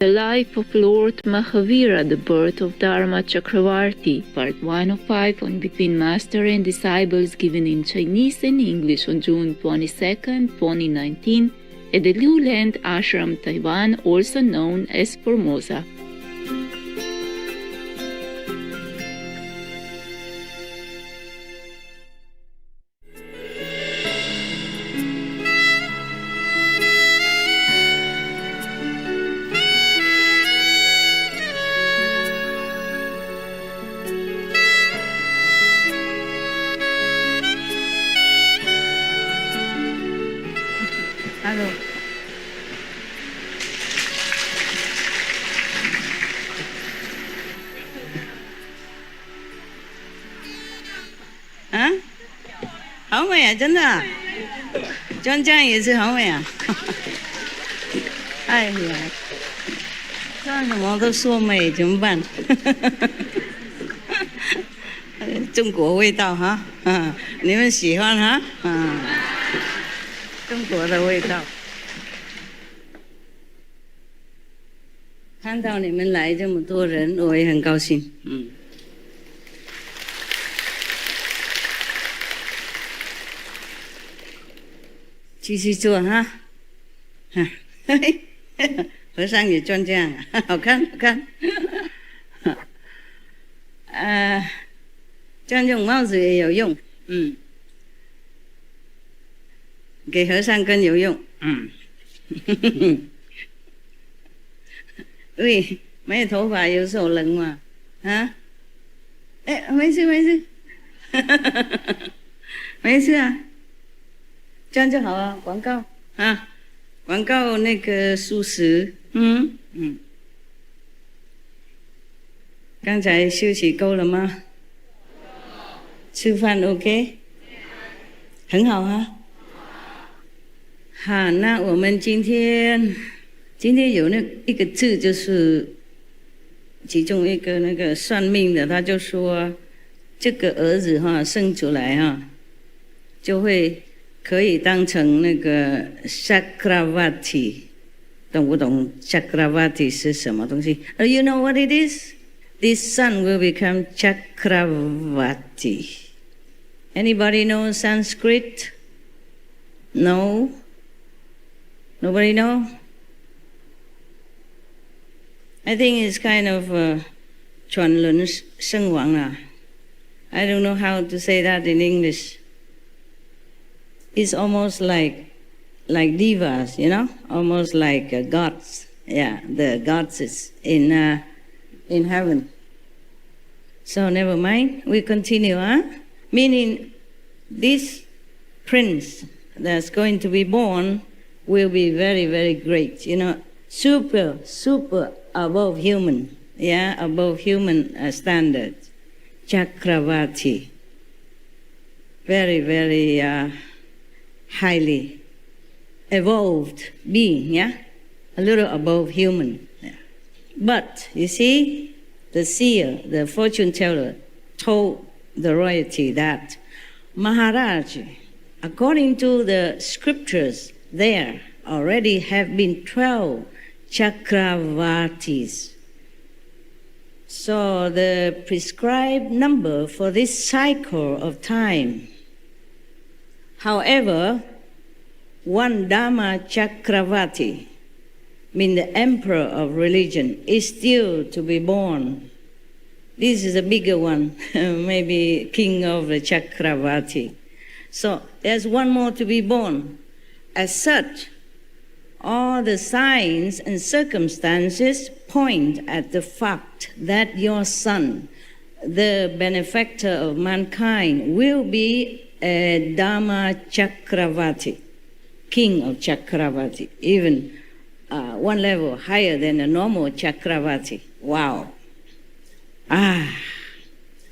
The Life of Lord Mahavira, the Birth of Dharma-Chakravarti, Part 1 of 5 on Between Master and Disciples, given in Chinese and English on June 22, 2019, at the Liu Land Ashram, Taiwan, also known as Formosa. Hello. À? Hảo mày à,真的啊？专家也是好美啊！哎呀，穿什么都说美，怎么办？中国味道哈，你们喜欢哈？中国的味道。看到你们来这么多人，我也很高兴。继续做哈。和尚也专家，好看好看。这样用帽子也有用。给和尚更有用。喂，没有头发有时候冷嘛。啊？哎，没事没事。没事啊。这样就好啊，广告啊，广告那个素食。刚才休息够了吗？吃饭 OK？ 很好啊。好，那我们今天有一个字，就是其中一个那个算命的，他就说这个儿子生出来就会可以当成那个 Chakravarti， 懂不懂 Chakravarti 是什么东西？You know what it is? This son will become Chakravarti. Anybody know Sanskrit? No? Nobody know? I think it's kind of 转轮圣王啦。I don't know how to say that in English. It's almost like divas, you know, almost like gods. Yeah, the gods in heaven. So never mind. We continue, Meaning, this prince that's going to be born will be very, very great. You know, super above human. Yeah, above human standards. Chakravarti. Very, very highly evolved being, yeah? A little above human. Yeah. But, you see, the seer, the fortune teller, told the royalty that Maharaj, according to the scriptures, there already have been 12 Chakravartis. So the prescribed number for this cycle of time. However, one Dharma-Chakravarti, mean the emperor of religion, is still to be born. This is a bigger one, maybe king of the Chakravarti. So there's one more to be born. As such, all the signs and circumstances point at the fact that your son, the benefactor of mankind, will be a Dharma-Chakravarti, king of Chakravarti, even one level higher than a normal Chakravarti. Wow.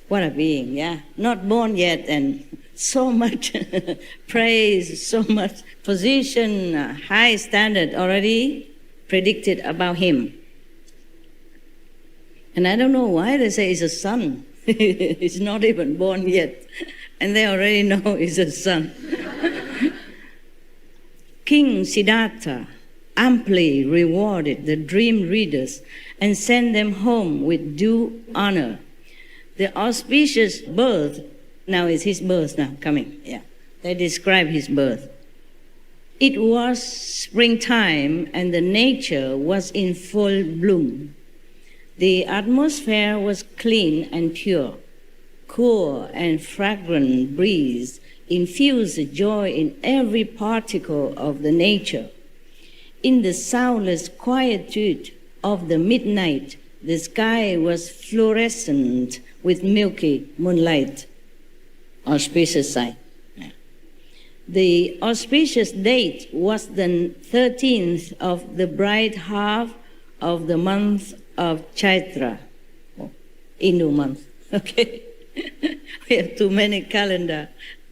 What a being, yeah. Not born yet, and so much praise, so much position, high standard already predicted about him. And I don't know why they say it's a son. He's not even born yet, and they already know he's a son. King Siddhartha amply rewarded the dream readers and sent them home with due honor. The auspicious birth, now is his birth now coming, yeah. They describe his birth. It was springtime and the nature was in full bloom. The atmosphere was clean and pure. Cool and fragrant breeze infused joy in every particle of the nature. In the soundless quietude of the midnight, the sky was fluorescent with milky moonlight. Auspicious sight. The auspicious date was the 13th of the bright half of the month of Chaitra, Hindu month. Okay, we have too many calendar,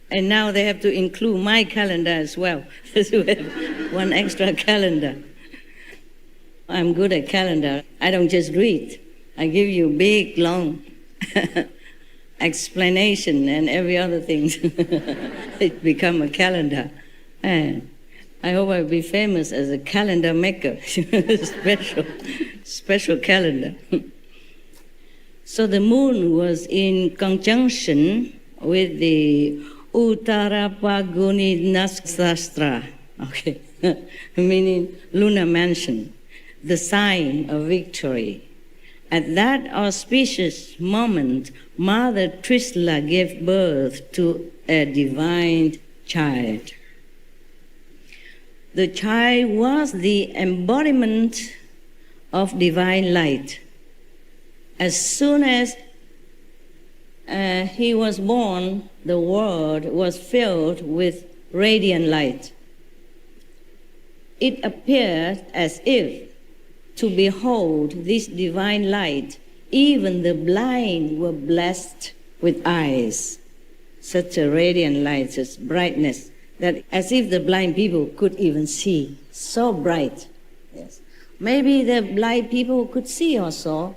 and now they have to include my calendar as well. So we have one extra calendar. I'm good at calendar. I don't just read. I give you big, long explanation and every other thing. It become a calendar. And I hope I'll be famous as a calendar maker. special calendar. So the moon was in conjunction with the Uttarapaguni Nakshatra, okay, meaning lunar mansion, the sign of victory. At that auspicious moment, Mother Trisla gave birth to a divine child. The child was the embodiment of divine light. As soon as he was born, the world was filled with radiant light. It appeared as if, to behold this divine light, even the blind were blessed with eyes. Such a radiant light, such brightness, that as if the blind people could even see. So bright. Yes. Maybe the blind people could see also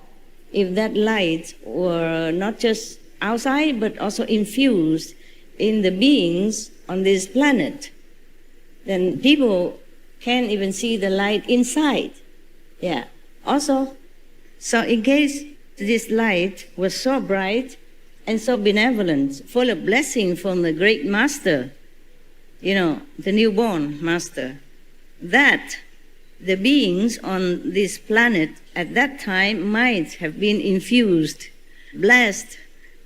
if that light were not just outside but also infused in the beings on this planet. Then people can't even see the light inside. Yeah. Also, so in case this light was so bright and so benevolent, full of blessing from the great master, the newborn master, that the beings on this planet at that time might have been infused, blessed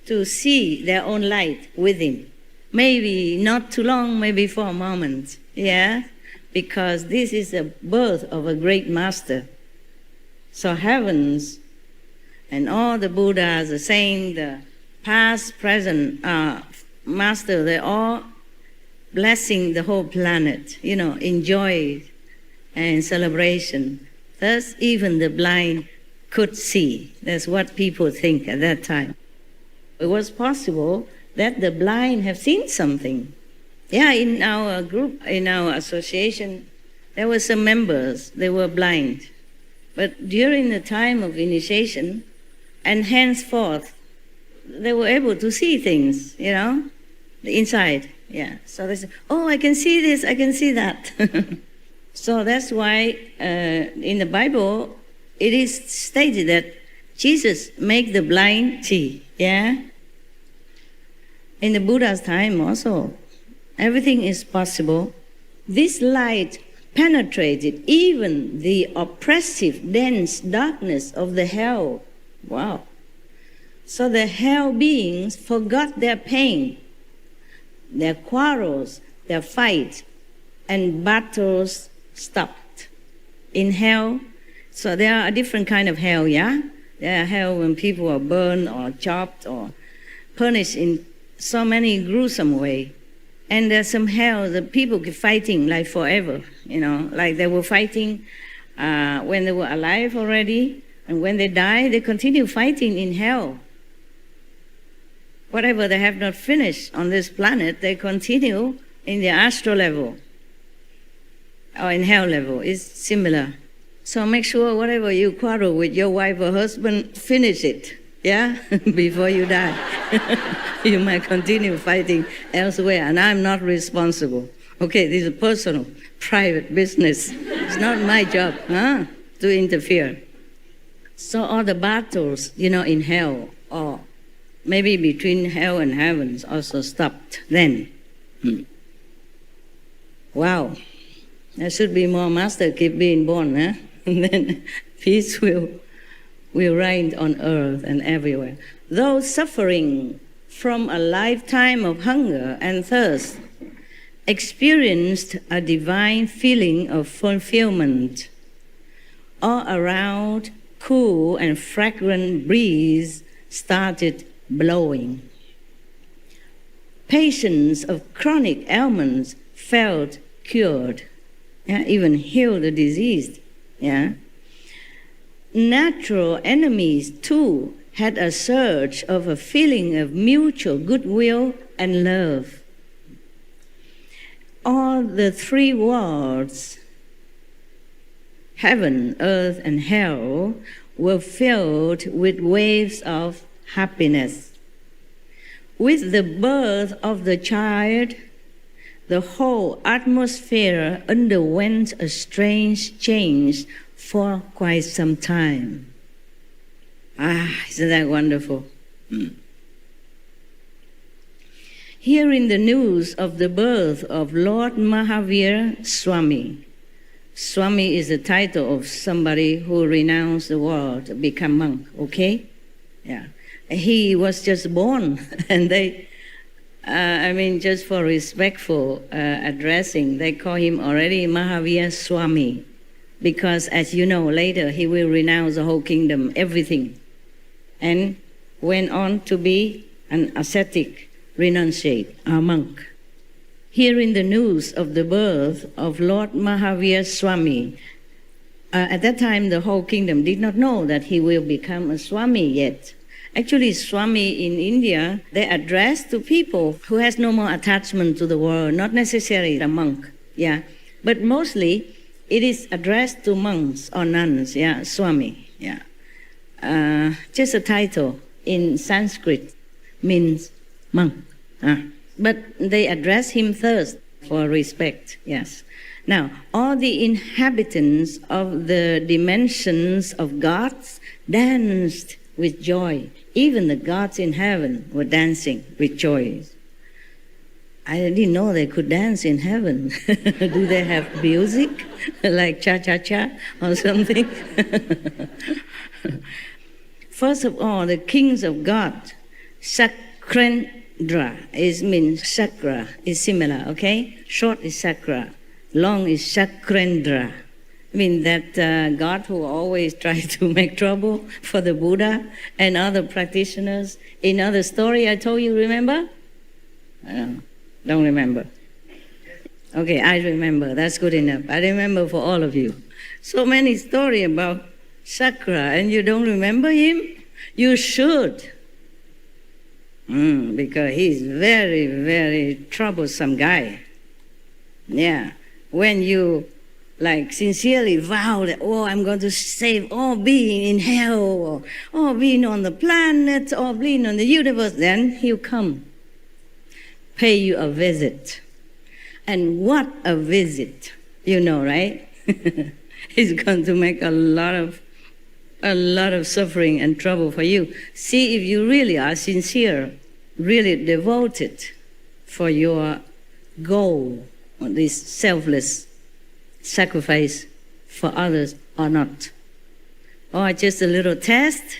to see their own light within. Maybe not too long, maybe for a moment, yeah? Because this is the birth of a great master. So heavens and all the Buddhas, the saints, the past, present master, they're all blessing the whole planet, in joy and celebration. Thus, even the blind could see. That's what people think at that time. It was possible that the blind have seen something. Yeah, in our group, in our association, there were some members, they were blind. But during the time of initiation, and henceforth, they were able to see things, the inside. Yeah. So they said, oh, I can see this, I can see that. So that's why in the Bible, it is stated that Jesus make the blind see. Yeah. In the Buddha's time also, everything is possible. This light penetrated even the oppressive, dense darkness of the hell. Wow. So the hell beings forgot their pain, their quarrels, their fights, and battles stopped. In hell, so there are a different kind of hell, yeah? There are hell when people are burned or chopped or punished in so many gruesome ways. And there's some hell that people keep fighting like forever, like they were fighting when they were alive already, and when they die, they continue fighting in hell. Whatever they have not finished on this planet, they continue in the astral level or in hell level. It's similar. So make sure whatever you quarrel with your wife or husband, finish it, yeah, before you die. You might continue fighting elsewhere, and I'm not responsible. Okay, this is personal, private business. It's not my job to interfere. So all the battles, in hell, or maybe between hell and heavens, also stopped then. Wow. There should be more master keep being born, and then peace will reign on earth and everywhere. Those suffering from a lifetime of hunger and thirst experienced a divine feeling of fulfillment. All around, cool and fragrant breeze started blowing. Patients of chronic ailments felt cured, even healed the disease. Natural enemies, too, had a surge of a feeling of mutual goodwill and love. All the three worlds, heaven, earth, and hell, were filled with waves of happiness. With the birth of the child, the whole atmosphere underwent a strange change for quite some time. Isn't that wonderful? Hearing the news of the birth of Lord Mahavira Swami. Swami is the title of somebody who renounced the world to become monk, okay? Yeah. He was just born, and they, just for respectful addressing, they call him already Mahavira Swami, because as you know, later he will renounce the whole kingdom, everything, and went on to be an ascetic renunciate, a monk. Hearing the news of the birth of Lord Mahavira Swami, at that time the whole kingdom did not know that he will become a Swami yet. Actually, Swami in India, they address to people who has no more attachment to the world, not necessarily a monk, but mostly it is addressed to monks or nuns, Swami, just a title in Sanskrit means monk. But they address him first for respect, yes. Now, all the inhabitants of the dimensions of gods danced with joy. Even the gods in heaven were dancing with joy. I didn't know they could dance in heaven. Do they have music like cha-cha-cha or something? First of all, the kings of God, Chakrendra means chakra, is similar, okay? Short is chakra, long is Chakrendra. I mean that God who always tries to make trouble for the Buddha and other practitioners. In other story I told you, remember? I don't remember. Okay, I remember. That's good enough. I remember for all of you. So many stories about Chakra, and you don't remember him? You should. Because he's very, very troublesome guy. Yeah. When you sincerely vow that, I'm going to save all being in hell, or all being on the planet, or being on the universe, then he'll come, pay you a visit. And what a visit, right? He's going to make a lot of suffering and trouble for you. See if you really are sincere, really devoted for your goal, this selfless sacrifice for others or not. Or just a little test,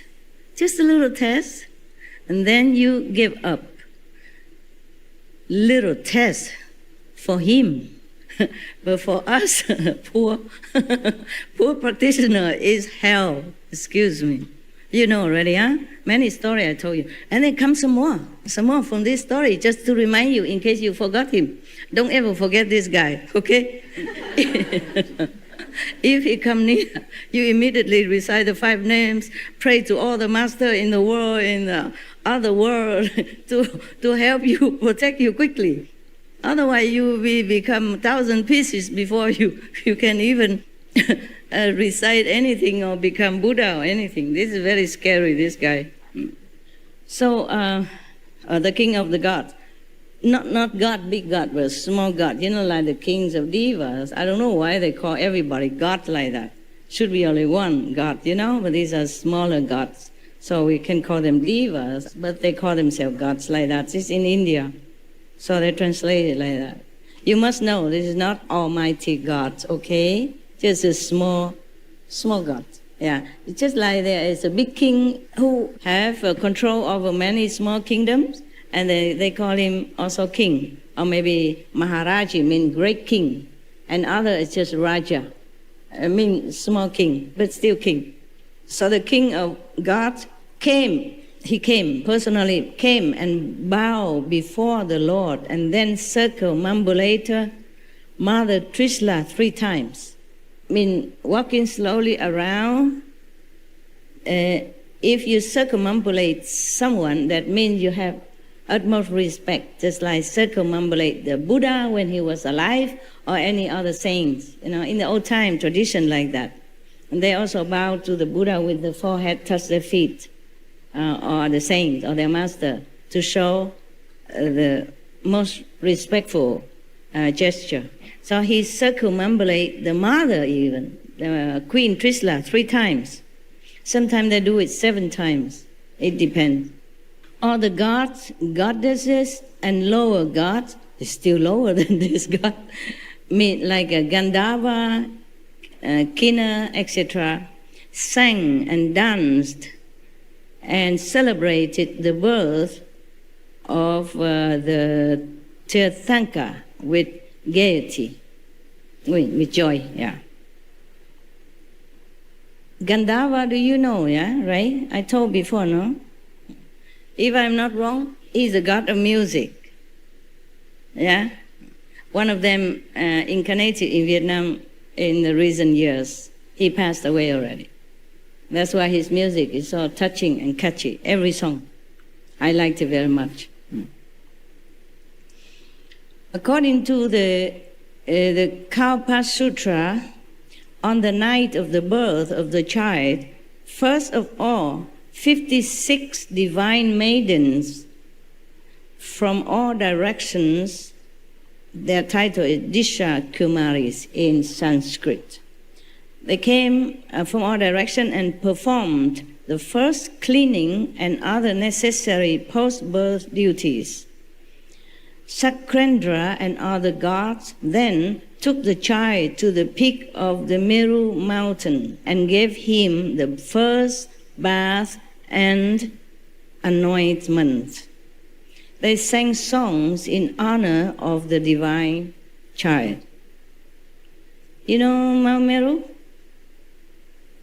and then you give up. Little test for him. But for us, poor practitioner is hell. Excuse me. You know already, Many stories I told you. And then come some more from this story, just to remind you in case you forgot him. Don't ever forget this guy, okay? If he come near, you immediately recite the 5 names, pray to all the master in the world, in the other world, to help you, protect you quickly. Otherwise, you will become 1,000 pieces before you can even recite anything or become Buddha or anything. This is very scary, this guy. So, the king of the gods, not God, big God, but small God. You know, like the kings of devas. I don't know why they call everybody God like that. Should be only one God, you know, but these are smaller gods. So we can call them devas, but they call themselves gods like that. It's in India. So they translate it like that. You must know this is not almighty God, okay? Just a small God. Yeah. It's just like there is a big king who have control over many small kingdoms, and they call him also king. Or maybe Maharaji means great king. And other is just Raja. I mean small king, but still king. So the king of God personally came and bowed before the Lord and then circumambulated Mother Trishla 3 times. I mean, walking slowly around. If you circumambulate someone, that means you have utmost respect, just like circumambulate the Buddha when he was alive or any other saints. You know, in the old time tradition like that. And they also bow to the Buddha with the forehead, touch their feet, or the saints or their master, to show the most respectful gesture. So he circumambulate the mother even, Queen Trishla 3 times. Sometimes they do it 7 times. It depends. All the gods, goddesses, and lower gods is still lower than this god. Like Gandharva, Kinna, etc., sang and danced and celebrated the birth of the Tirthanka with gaiety, with joy, yeah. Gandharva, do you know, yeah, right? I told before, no? If I'm not wrong, he's the god of music, yeah? One of them incarnated in Vietnam in the recent years. He passed away already. That's why his music is so touching and catchy, every song. I liked it very much. According to the Kalpa Sutra, on the night of the birth of the child, first of all, 56 divine maidens from all directions, their title is Disha Kumaris in Sanskrit. They came from all directions and performed the first cleaning and other necessary post-birth duties. Sakrendra and other gods then took the child to the peak of the Meru mountain and gave him the first bath and anointment. They sang songs in honor of the divine child. You know Mount Meru?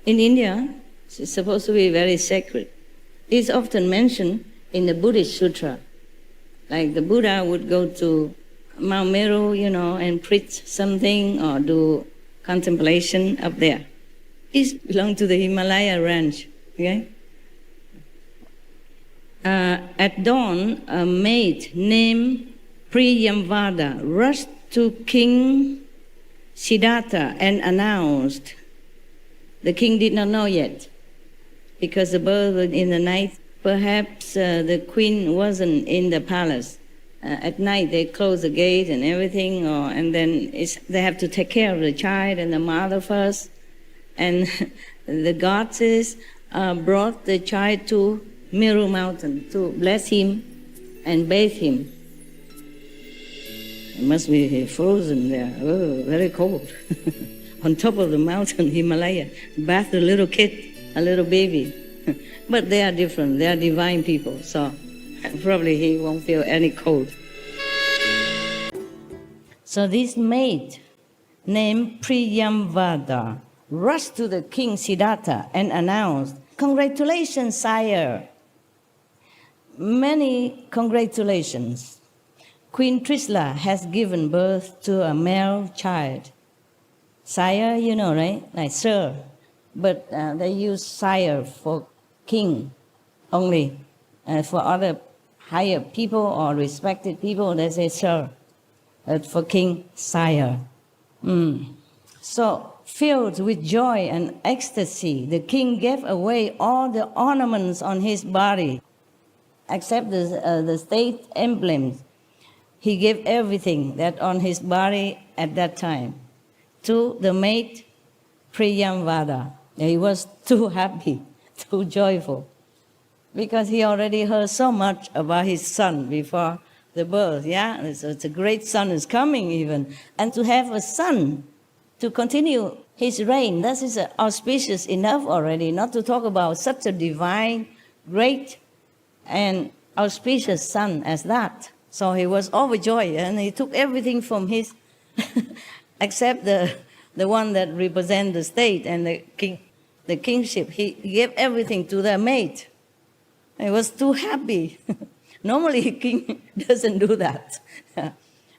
In India, it's supposed to be very sacred. It's often mentioned in the Buddhist sutra. Like the Buddha would go to Mount Meru, you know, and preach something or do contemplation up there. It belongs to the Himalaya range, okay? At dawn, a maid named Priyamvada rushed to King Siddhartha and announced. The king did not know yet, because the birth was in the night. Perhaps the queen wasn't in the palace. At night they close the gate and everything, and then they have to take care of the child and the mother first. And the goddess brought the child to Meru mountain to bless him and bathe him. It must be frozen there, very cold. On top of the mountain, Himalaya, bath the little kid, a little baby. But they are different, they are divine people, so probably he won't feel any cold. So this maid named Priyamvada rushed to the king Siddhartha and announced, "Congratulations, sire. Many congratulations. Queen Trishla has given birth to a male child." Sire, you know, right? Like sir. But they use sire for king only. For other higher people or respected people, they say sir. But for king, sire. So, filled with joy and ecstasy, the king gave away all the ornaments on his body, except the state emblems, he gave everything that on his body at that time to the maid Priyamvada. He was too happy, too joyful, because he already heard so much about his son before the birth. Yeah, so it's a great son is coming even, and to have a son to continue his reign, that is auspicious enough already. Not to talk about such a divine, great, and auspicious son as that. So he was overjoyed, and he took everything from his, except the one that represents the state and the kingship. He gave everything to the maid. He was too happy. Normally, a king doesn't do that.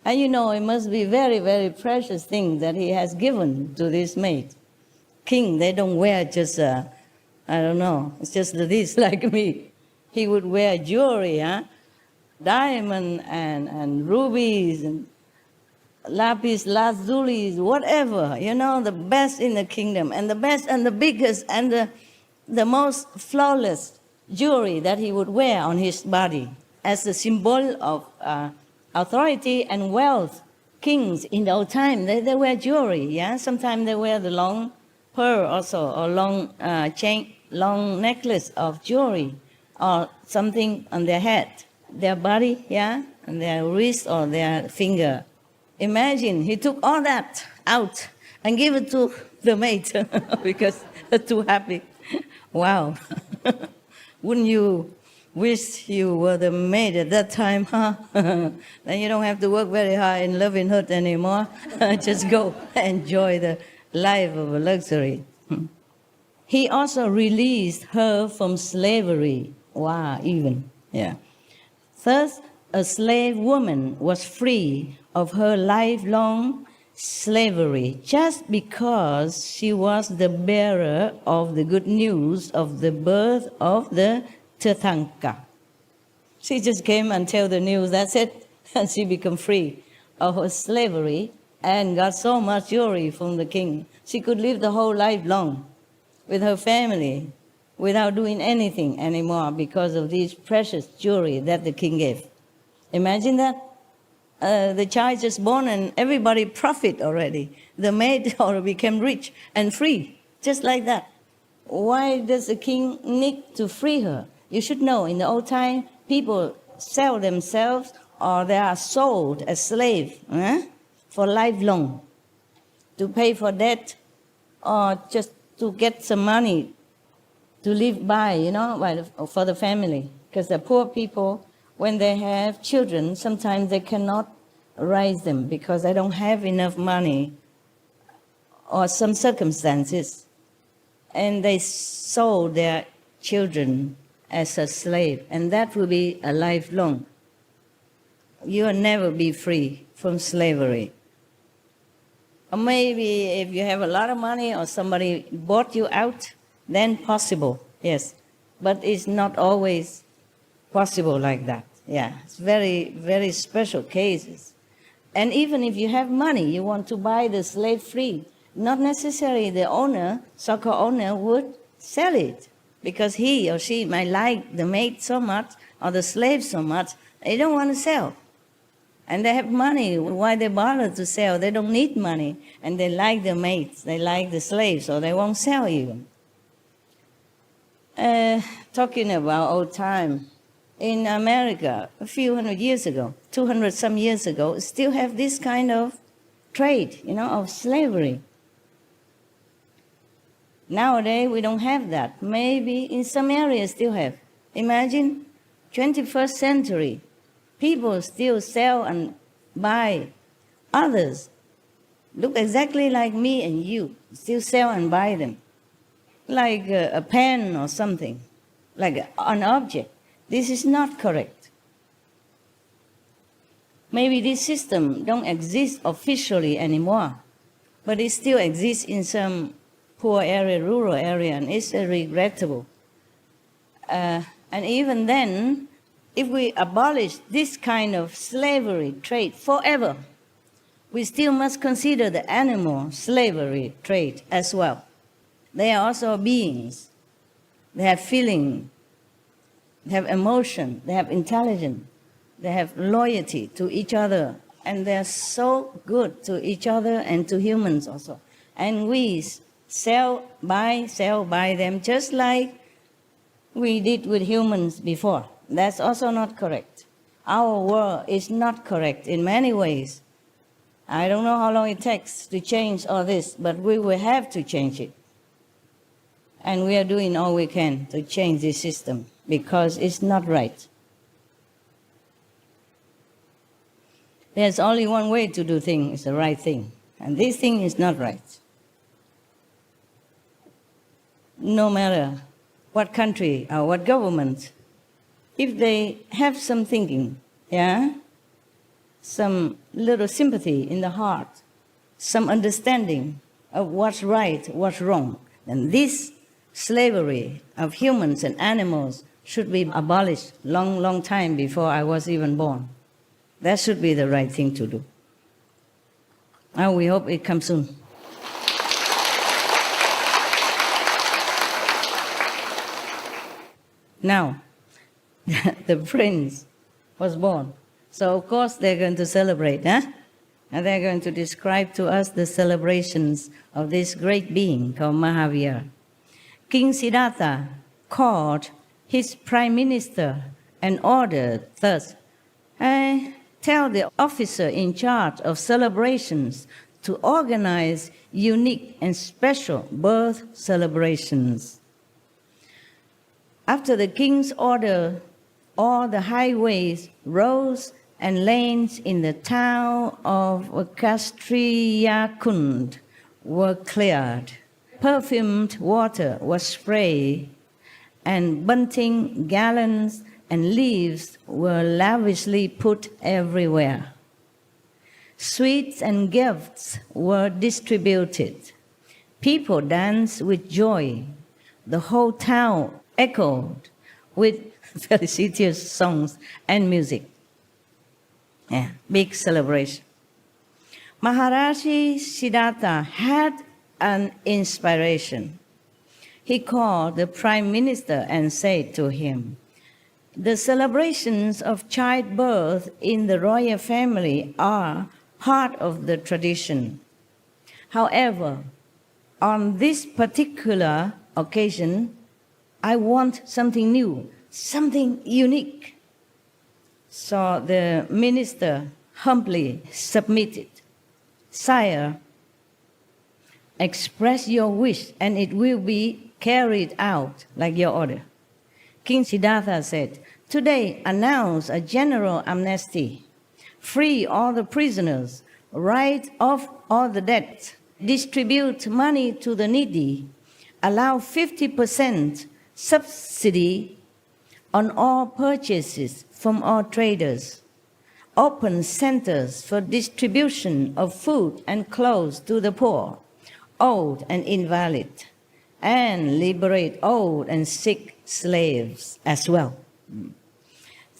And you know, it must be very, very precious thing that he has given to this maid. King, they don't wear just, I don't know, it's just this like me. He would wear jewelry, huh? Diamond and rubies and lapis lazulis, whatever, you know, the best in the kingdom, and the best and the biggest and the most flawless jewelry that he would wear on his body as a symbol of authority and wealth. Kings in the old time, they wear jewelry, yeah? Sometimes they wear the long pearl also, or long chain, long necklace of jewelry, or something on their head, their body, yeah, and their wrist or their finger. Imagine he took all that out and gave it to the maid because they're too happy. Wow. Wouldn't you wish you were the maid at that time, huh? Then you don't have to work very hard in loving her anymore. Just go enjoy the life of luxury. He also released her from slavery. Wow, even, yeah. Thus, a slave woman was free of her lifelong slavery just because she was the bearer of the good news of the birth of the Tirthanka. She just came and tell the news, that's it, and she became free of her slavery and got so much jewelry from the king. She could live the whole life long with her family without doing anything anymore because of these precious jewelry that the king gave. Imagine that. The child just born and everybody profit already. The maid already became rich and free, just like that. Why does the king need to free her? You should know, in the old time, people sell themselves or they are sold as slaves for lifelong to pay for debt or just to get some money to live by, you know, for the family. Because the poor people, when they have children, sometimes they cannot raise them because they don't have enough money or some circumstances. And they sold their children as a slave. And that will be a lifelong. You will never be free from slavery. Or maybe if you have a lot of money or somebody bought you out, then possible, yes. But it's not always possible like that. Yeah, it's very, very special cases. And even if you have money, you want to buy the slave free, not necessarily the owner, so-called owner, would sell it because he or she might like the maid so much or the slave so much, they don't want to sell. And they have money. Why they bother to sell? They don't need money. And they like the maids, they like the slaves, so they won't sell even. Talking about old time, in America, a few hundred years ago, 200 some years ago, still have this kind of trade, you know, of slavery. Nowadays, we don't have that. Maybe in some areas still have. Imagine, 21st century, people still sell and buy others. Look exactly like me and you, still sell and buy them. Like a pen or something, like an object. This is not correct. Maybe this system don't exist officially anymore, but it still exists in some poor area, rural area, and it's regrettable. And even then, if we abolish this kind of slavery trade forever, we still must consider the animal slavery trade as well. They are also beings. They have feeling, they have emotion, they have intelligence. They have loyalty to each other, and they're so good to each other and to humans also. And we sell by them just like we did with humans before. That's also not correct. Our world is not correct in many ways. I don't know how long it takes to change all this, but we will have to change it. And we are doing all we can to change this system because it's not right. There's only one way to do things, it's the right thing. And this thing is not right. No matter what country or what government, if they have some thinking, some little sympathy in the heart, some understanding of what's right, what's wrong, then this slavery of humans and animals should be abolished long time before I was even born. That should be the right thing to do. And we hope it comes soon. Now, the prince was born. So, of course, they're going to celebrate, And they're going to describe to us the celebrations of this great being called Mahavira. King Siddhartha called his prime minister and ordered thus, tell the officer in charge of celebrations to organize unique and special birth celebrations. After the king's order, all the highways, roads, and lanes in the town of Kastriyakund were cleared. Perfumed water was sprayed, and bunting, garlands, and leaves were lavishly put everywhere. Sweets and gifts were distributed. People danced with joy. The whole town echoed with felicitous songs and music. Big celebration. Maharaji Siddhartha had an inspiration. He called the prime minister and said to him, "The celebrations of childbirth in the royal family are part of the tradition. However, on this particular occasion, I want something new, something unique." So the minister humbly submitted, "Sire, express your wish and it will be carried out like your order." King Siddhartha said, "Today announce a general amnesty. Free all the prisoners, write off all the debts, distribute money to the needy, allow 50% subsidy on all purchases from all traders, open centers for distribution of food and clothes to the poor, old and invalid, and liberate old and sick slaves as well.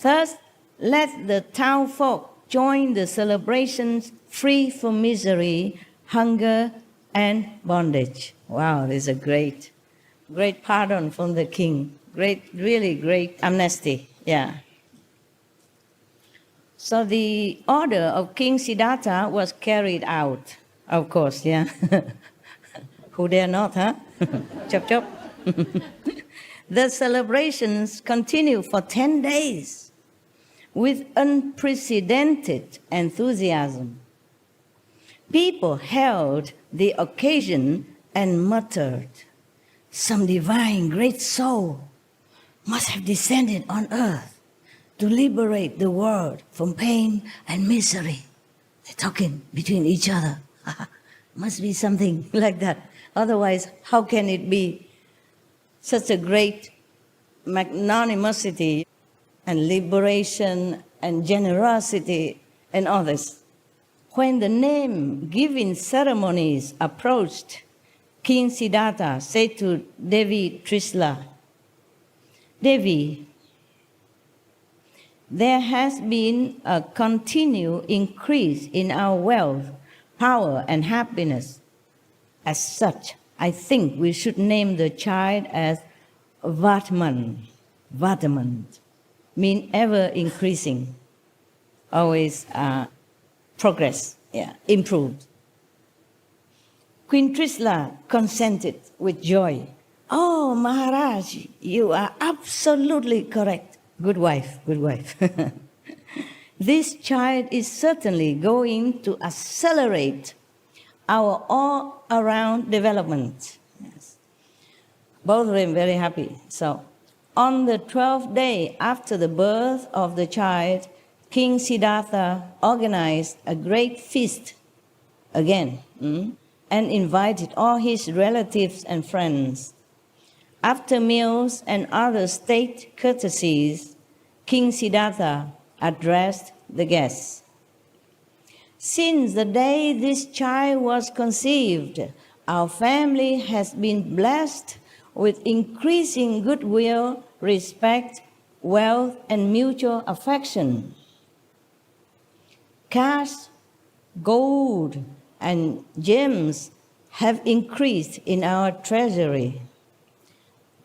Thus, let the town folk join the celebrations free from misery, hunger, and bondage." Wow, this is a great pardon from the king. Really great amnesty, So the order of King Siddhartha was carried out, of course, Who dare not, Chop chop. The celebrations continued for 10 days with unprecedented enthusiasm. People held the occasion and muttered, "Some divine great soul must have descended on earth to liberate the world from pain and misery." They're talking between each other. Must be something like that. Otherwise, how can it be such a great magnanimity and liberation and generosity and all this? When the name-giving ceremonies approached, King Siddhartha said to Devi Trisla, "Devi, there has been a continued increase in our wealth, power, and happiness. As such, I think we should name the child as Vardhaman, mean ever increasing. always progress, improved. Queen Trisla consented with joy. Oh, Maharaj, you are absolutely correct. Good wife, good wife. This child is certainly going to accelerate our all-around development. Yes. Both of them very happy. So, on the 12th day after the birth of the child, King Siddhartha organized a great feast again and invited all his relatives and friends. After meals and other state courtesies, King Siddhartha addressed the guests. Since the day this child was conceived, our family has been blessed with increasing goodwill, respect, wealth, and mutual affection. Cash, gold, and gems have increased in our treasury.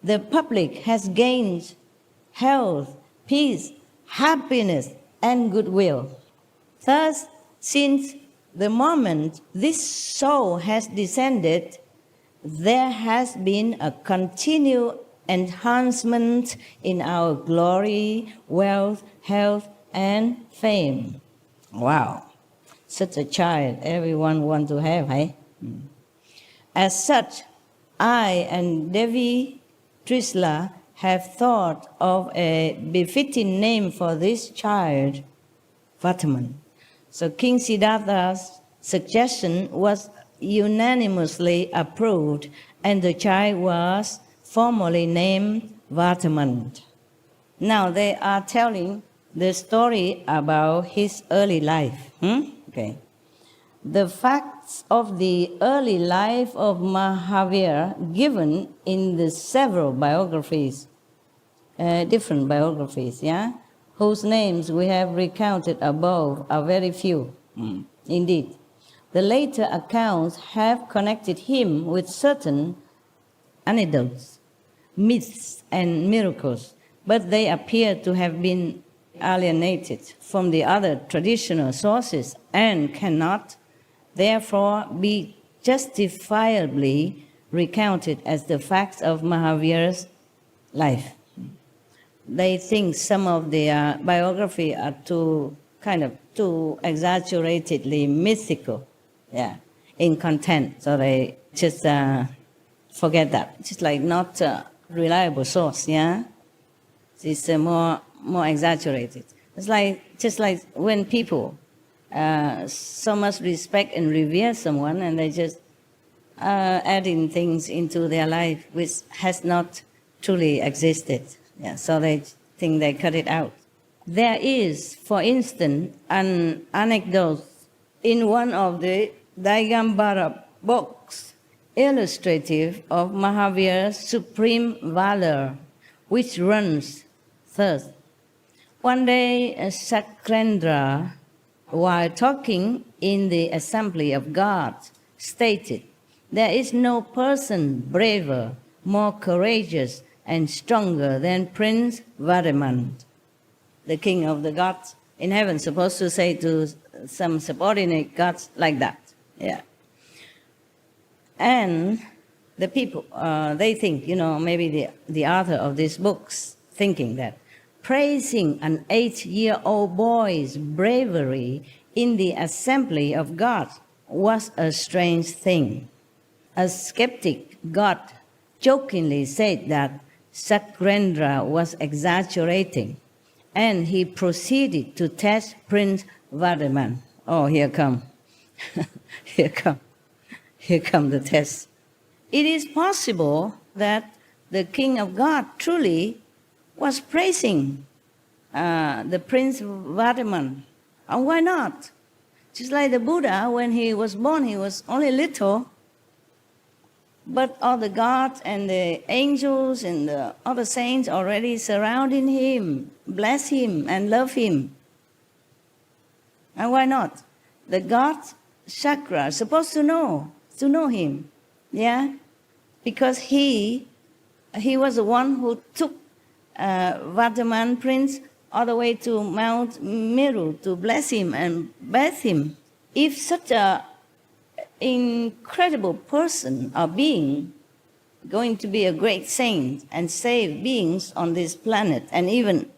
The public has gained health, peace, happiness, and goodwill. Thus, since the moment this soul has descended, there has been a continued enhancement in our glory, wealth, health, and fame. Wow, such a child everyone wants to have, eh? As such, I and Devi Trisla have thought of a befitting name for this child, Vataman. So King Siddhartha's suggestion was unanimously approved, and the child was formally named Vataman. Now they are telling the story about his early life. Okay. The facts of the early life of Mahavira given in the several biographies, different biographies, whose names we have recounted above are very few. Indeed. The later accounts have connected him with certain anecdotes, myths, and miracles, but they appear to have been alienated from the other traditional sources and cannot therefore be justifiably recounted as the facts of Mahavira's life. They think some of the biography are too exaggeratedly mythical, in content, so they just forget that. Just like not a reliable source, It's more exaggerated. It's just like when people so much respect and revere someone, and they just adding things into their life which has not truly existed. So they think they cut it out. There is, for instance, an anecdote in one of the Digambara books illustrative of Mahavira's supreme valor, which runs thus. One day, Sakrendra, while talking in the assembly of gods, stated, "There is no person braver, more courageous, and stronger than Prince Vadaman." The king of the gods in heaven, supposed to say to some subordinate gods like that. And the people, they think, maybe the author of these books thinking that praising an 8-year-old boy's bravery in the assembly of God was a strange thing. A skeptic god jokingly said that Sakrendra was exaggerating, and he proceeded to test Prince Vadaman. Oh, here come. Here come the test. It is possible that the king of God truly was praising the Prince Vadaman. And why not? Just like the Buddha, when he was born, he was only little, but all the gods and the angels and the other saints already surrounding him, bless him and love him. And why not? The god Chakra is supposed to know him, because he was the one who took Vadaman prince all the way to Mount Meru to bless him and bathe him. If such a incredible person or being going to be a great saint and save beings on this planet and even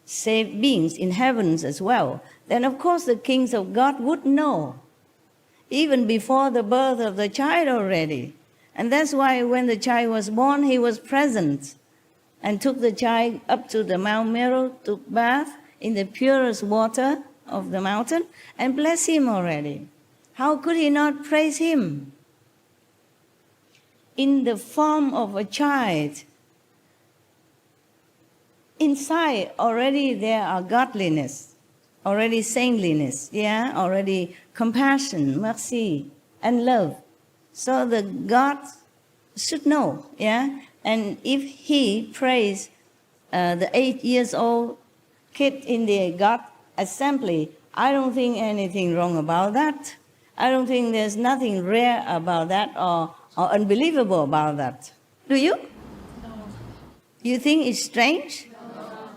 save beings in heavens as well, then of course the kings of God would know, even before the birth of the child already. And that's why when the child was born, he was present and took the child up to the Mount Meru to bath in the purest water of the mountain and bless him already. How could he not praise him? In the form of a child, inside already there are godliness, already saintliness, already compassion, mercy, and love. So the God should know, And if he praised the 8-year-old kid in the God assembly, I don't think anything wrong about that. I don't think there's nothing rare about that or unbelievable about that. Do you? No. You think it's strange?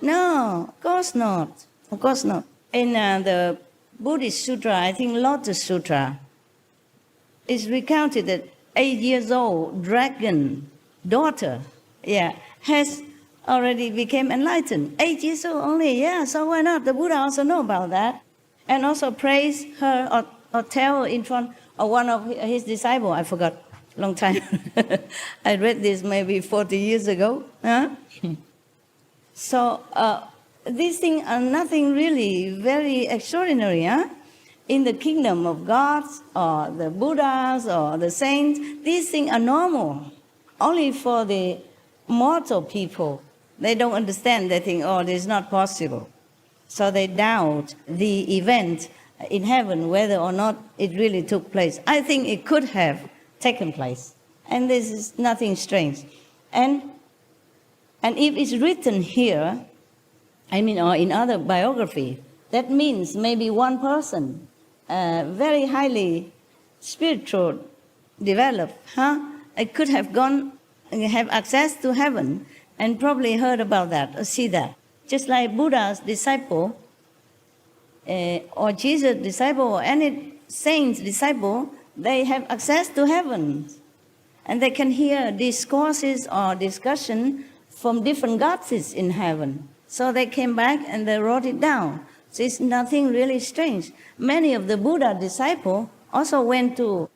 No, of course not. Of course not. In the Buddhist Sutra, I think Lotus Sutra, it's recounted that 8-year-old dragon daughter, has already become enlightened. 8 years old only, so why not? The Buddha also know about that. And also praise her or tell in front of one of his disciples, I forgot, long time. I read this maybe 40 years ago. So these things are nothing really very extraordinary. In the kingdom of God or the Buddhas or the saints, these things are normal. Only for the mortal people, they don't understand. They think, this is not possible. So they doubt the event in heaven, whether or not it really took place. I think it could have taken place. And this is nothing strange. And if it's written here, or in other biography, that means maybe one person, very highly spiritual, developed, it could have gone and have access to heaven and probably heard about that or see that. Just like Buddha's disciple or Jesus' disciple or any saint's disciple, they have access to heaven. And they can hear discourses or discussion from different gods in heaven. So they came back and they wrote it down. So it's nothing really strange. Many of the Buddha disciples also went to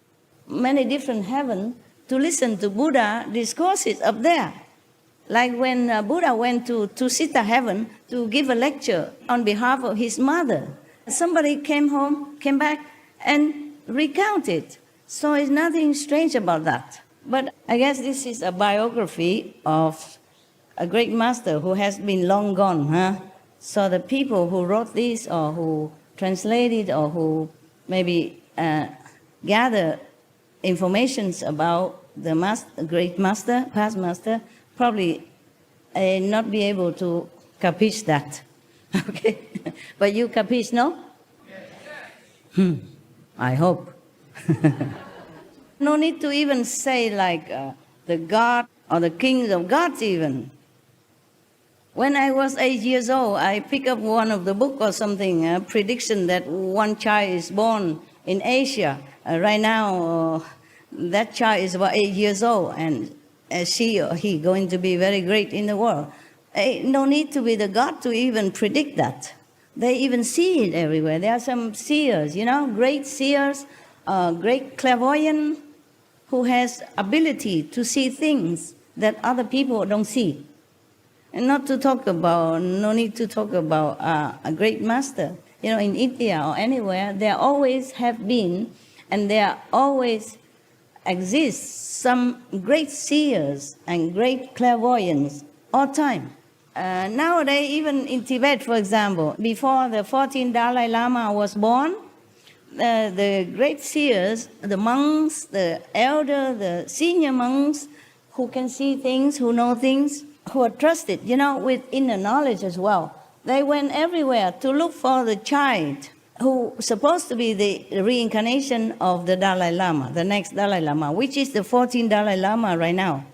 many different heavens to listen to Buddha discourses up there. Like when Buddha went to Tusita heaven to give a lecture on behalf of his mother. Somebody came back and recounted. So it's nothing strange about that. But I guess this is a biography of a great master who has been long gone. So the people who wrote this or who translated or who maybe gather informations about the great master, past master, probably not be able to capiche that. Okay? But you capiche, no? I hope. No need to even say like the God or the kings of gods even. When I was 8 years old, I picked up one of the book or something, a prediction that one child is born in Asia. Right now, that child is about 8 years old, and she or he going to be very great in the world. No need to be the God to even predict that. They even see it everywhere. There are some seers, great seers, great clairvoyant who has ability to see things that other people don't see. And no need to talk about a great master. In India or anywhere, there always have been, and there always exist some great seers and great clairvoyants all time. Nowadays, even in Tibet, for example, before the 14th Dalai Lama was born, the great seers, the monks, the elder, the senior monks, who can see things, who know things, who are trusted, with inner knowledge as well. They went everywhere to look for the child who supposed to be the reincarnation of the Dalai Lama, the next Dalai Lama, which is the 14th Dalai Lama right now.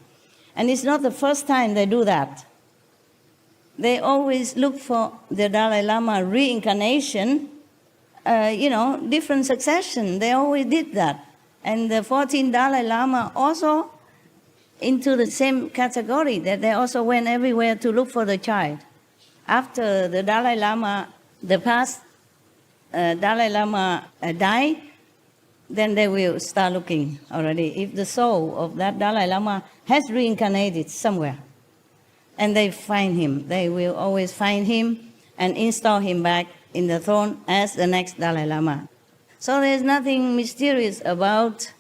And it's not the first time they do that. they always look for the Dalai Lama reincarnation, different succession. They always did that. And the 14 Dalai Lama also into the same category, that they also went everywhere to look for the child. After the Dalai Lama, the past Dalai Lama died, then they will start looking already. If the soul of that Dalai Lama has reincarnated somewhere, and they find him, they will always find him and install him back in the throne as the next Dalai Lama. So there's nothing mysterious about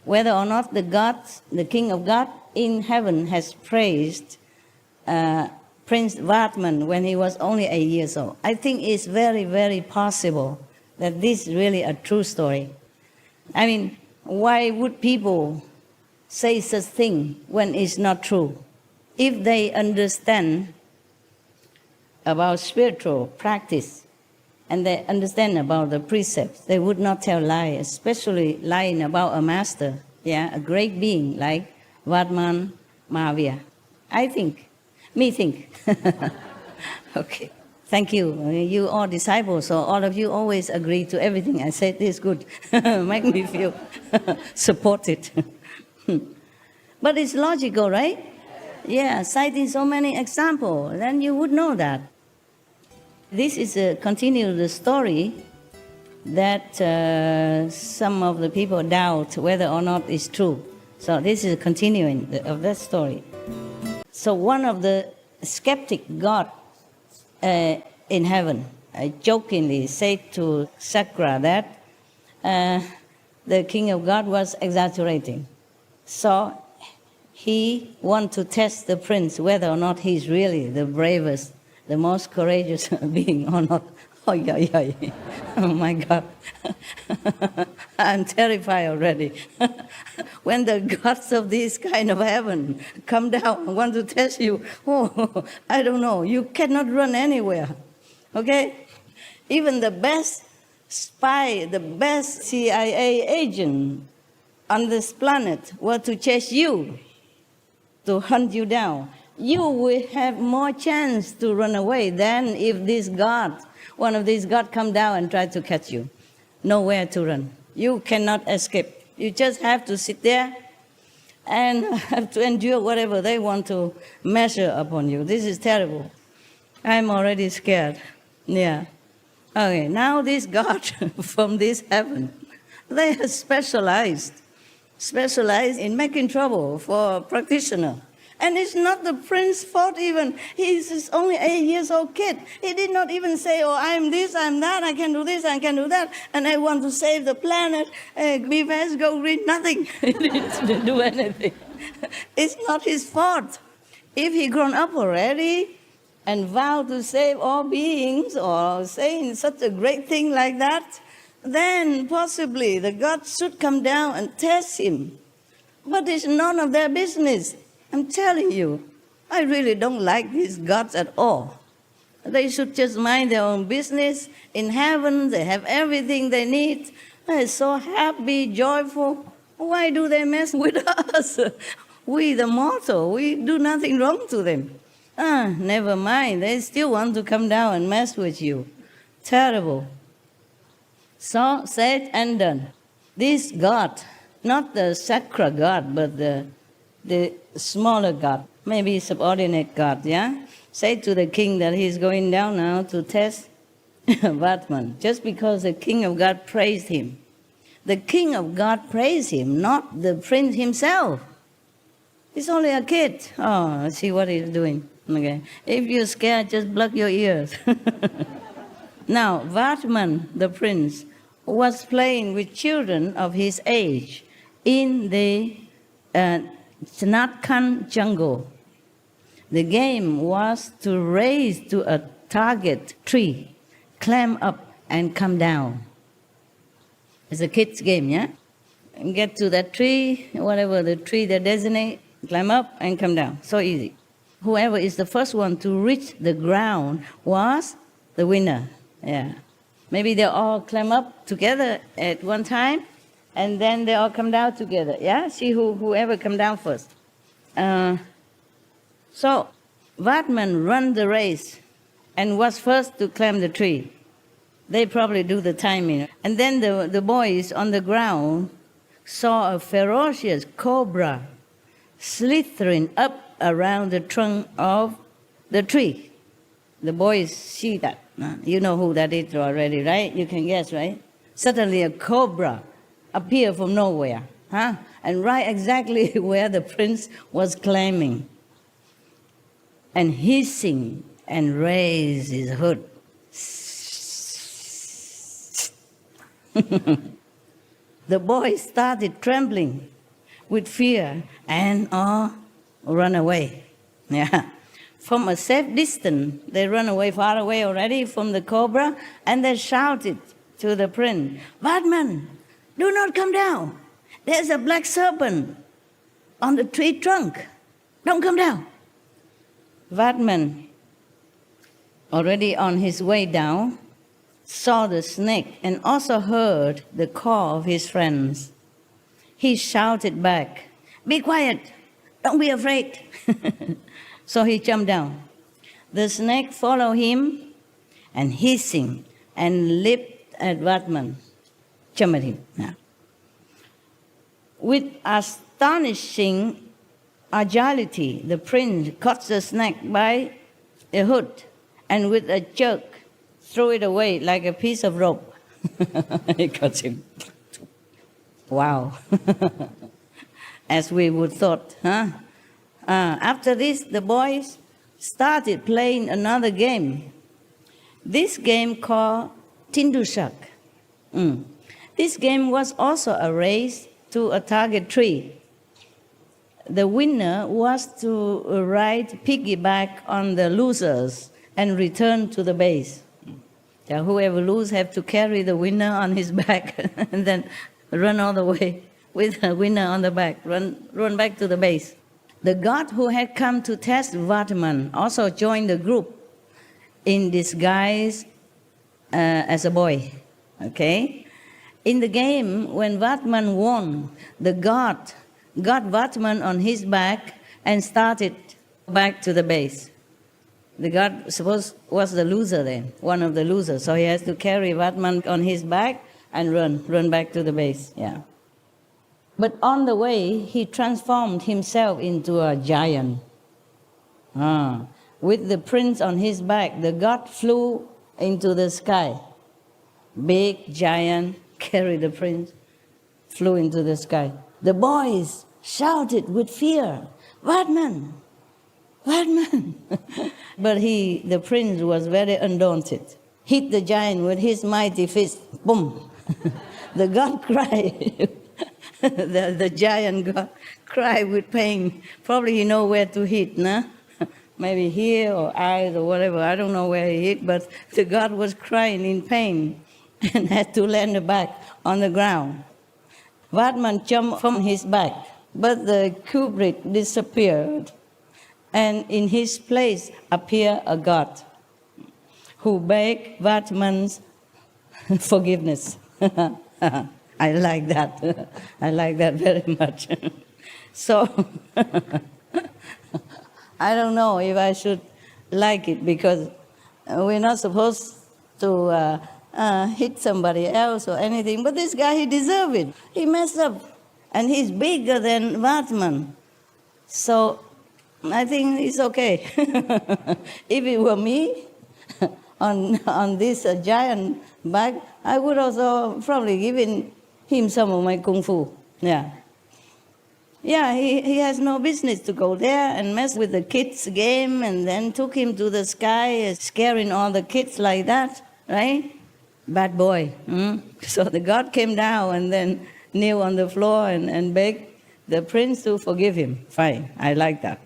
whether or not the God, the King of God in heaven has praised Prince Vartman when he was only 8 years old. I think it's very, very possible that this is really a true story. I mean, why would people say such thing when it's not true? If they understand about spiritual practice and they understand about the precepts, they would not tell lies, especially lying about a master, a great being like Vartman Mahavira. I think. Me think. Okay. Thank you. You are disciples, so all of you always agree to everything I said. This is good. Make me feel supported. But it's logical, right? Yeah, citing so many examples, then you would know that. This is a continued story that some of the people doubt whether or not it's true. So this is a continuing of that story. So one of the skeptic God in heaven, I jokingly said to Sakra that the King of God was exaggerating. So he wanted to test the prince whether or not he's really the bravest, the most courageous being or not. Oh my God. I'm terrified already. When the gods of this kind of heaven come down and want to test you, I don't know, you cannot run anywhere. Okay? Even the best spy, the best CIA agent on this planet were to chase you, to hunt you down. You will have more chance to run away than if this God, one of these gods come down and try to catch you. Nowhere to run. You cannot escape. You just have to sit there and have to endure whatever they want to measure upon you. This is terrible. I'm already scared. Yeah. Okay, now this God from this heaven, they are specialized in making trouble for a practitioner. And it's not the prince's fault even. He's only 8 years old kid. He did not even say, I'm this, I'm that, I can do this, I can do that, and I want to save the planet, be fast, go green, nothing. He didn't do anything. It's not his fault. If he grown up already and vowed to save all beings or saying such a great thing like that, then possibly the gods should come down and test him. But it's none of their business. I'm telling you, I really don't like these gods at all. They should just mind their own business. In heaven, they have everything they need. They're so happy, joyful. Why do they mess with us? We, the mortal, we do nothing wrong to them. Never mind. They still want to come down and mess with you. Terrible. So, said and done. This God, not the sacred God, but the smaller God, maybe subordinate God, say to the king that he's going down now to test Vartman, just because the king of God praised him. The king of God praised him, not the prince himself. He's only a kid. See what he's doing. Okay. If you're scared, just block your ears. Now, Vartman, the prince, was playing with children of his age in the Chinatkan jungle. The game was to race to a target tree, climb up and come down. It's a kid's game, And get to that tree, whatever the tree they designate, climb up and come down. So easy. Whoever is the first one to reach the ground was the winner. Maybe they all climb up together at one time, and then they all come down together. See whoever come down first. So Vatman ran the race and was first to climb the tree. They probably do the timing. And then the boys on the ground saw a ferocious cobra slithering up around the trunk of the tree. The boys see that. You know who that is already, right? You can guess, right? Suddenly a cobra appeared from nowhere, and right exactly where the prince was climbing, and hissing and raised his hood. The boy started trembling with fear and run away. Yeah. From a safe distance, they run away far away already from the cobra, and they shouted to the prince, "Vatman, do not come down. There's a black serpent on the tree trunk. Don't come down." Vatman, already on his way down, saw the snake and also heard the call of his friends. He shouted back, "Be quiet, don't be afraid." So he jumped down. The snake followed him and hissing and leaped at Vatman, jumped at him. Yeah. With astonishing agility, the prince caught the snake by the hood and with a jerk threw it away like a piece of rope. He caught him. Wow. As we would thought, after this, the boys started playing another game. This game called Tindushak. This game was also a race to a target tree. The winner was to ride piggyback on the losers and return to the base. So whoever loses have to carry the winner on his back and then run all the way with the winner on the back, run back to the base. The god who had come to test Vatman also joined the group in disguise as a boy. Okay? In the game, when Vatman won, the god got Vatman on his back and started back to the base. The god was the loser then, one of the losers, so he has to carry Vatman on his back and run back to the base. Yeah. But on the way, he transformed himself into a giant. With the prince on his back, the god flew into the sky. Big giant carried the prince, flew into the sky. The boys shouted with fear, "Vatman! Vatman!" But the prince was very undaunted. Hit the giant with his mighty fist. Boom! The god cried. The giant god cried with pain. Probably he know where to hit, nah? Maybe here or eyes or whatever. I don't know where he hit, but the god was crying in pain and had to land back on the ground. Vatman jumped from his back, but the culprit disappeared, and in his place appeared a god who begged Vatman's forgiveness. I like that. I like that very much. So, I don't know if I should like it, because we're not supposed to hit somebody else or anything, but this guy, he deserved it. He messed up, and he's bigger than Vatman. So, I think it's okay. If it were me, on this giant back, I would also probably given him some of my kung fu. Yeah. Yeah, he has no business to go there and mess with the kids' game, and then took him to the sky, scaring all the kids like that, right? Bad boy. So the god came down and then kneel on the floor and begged the prince to forgive him. Fine, I like that.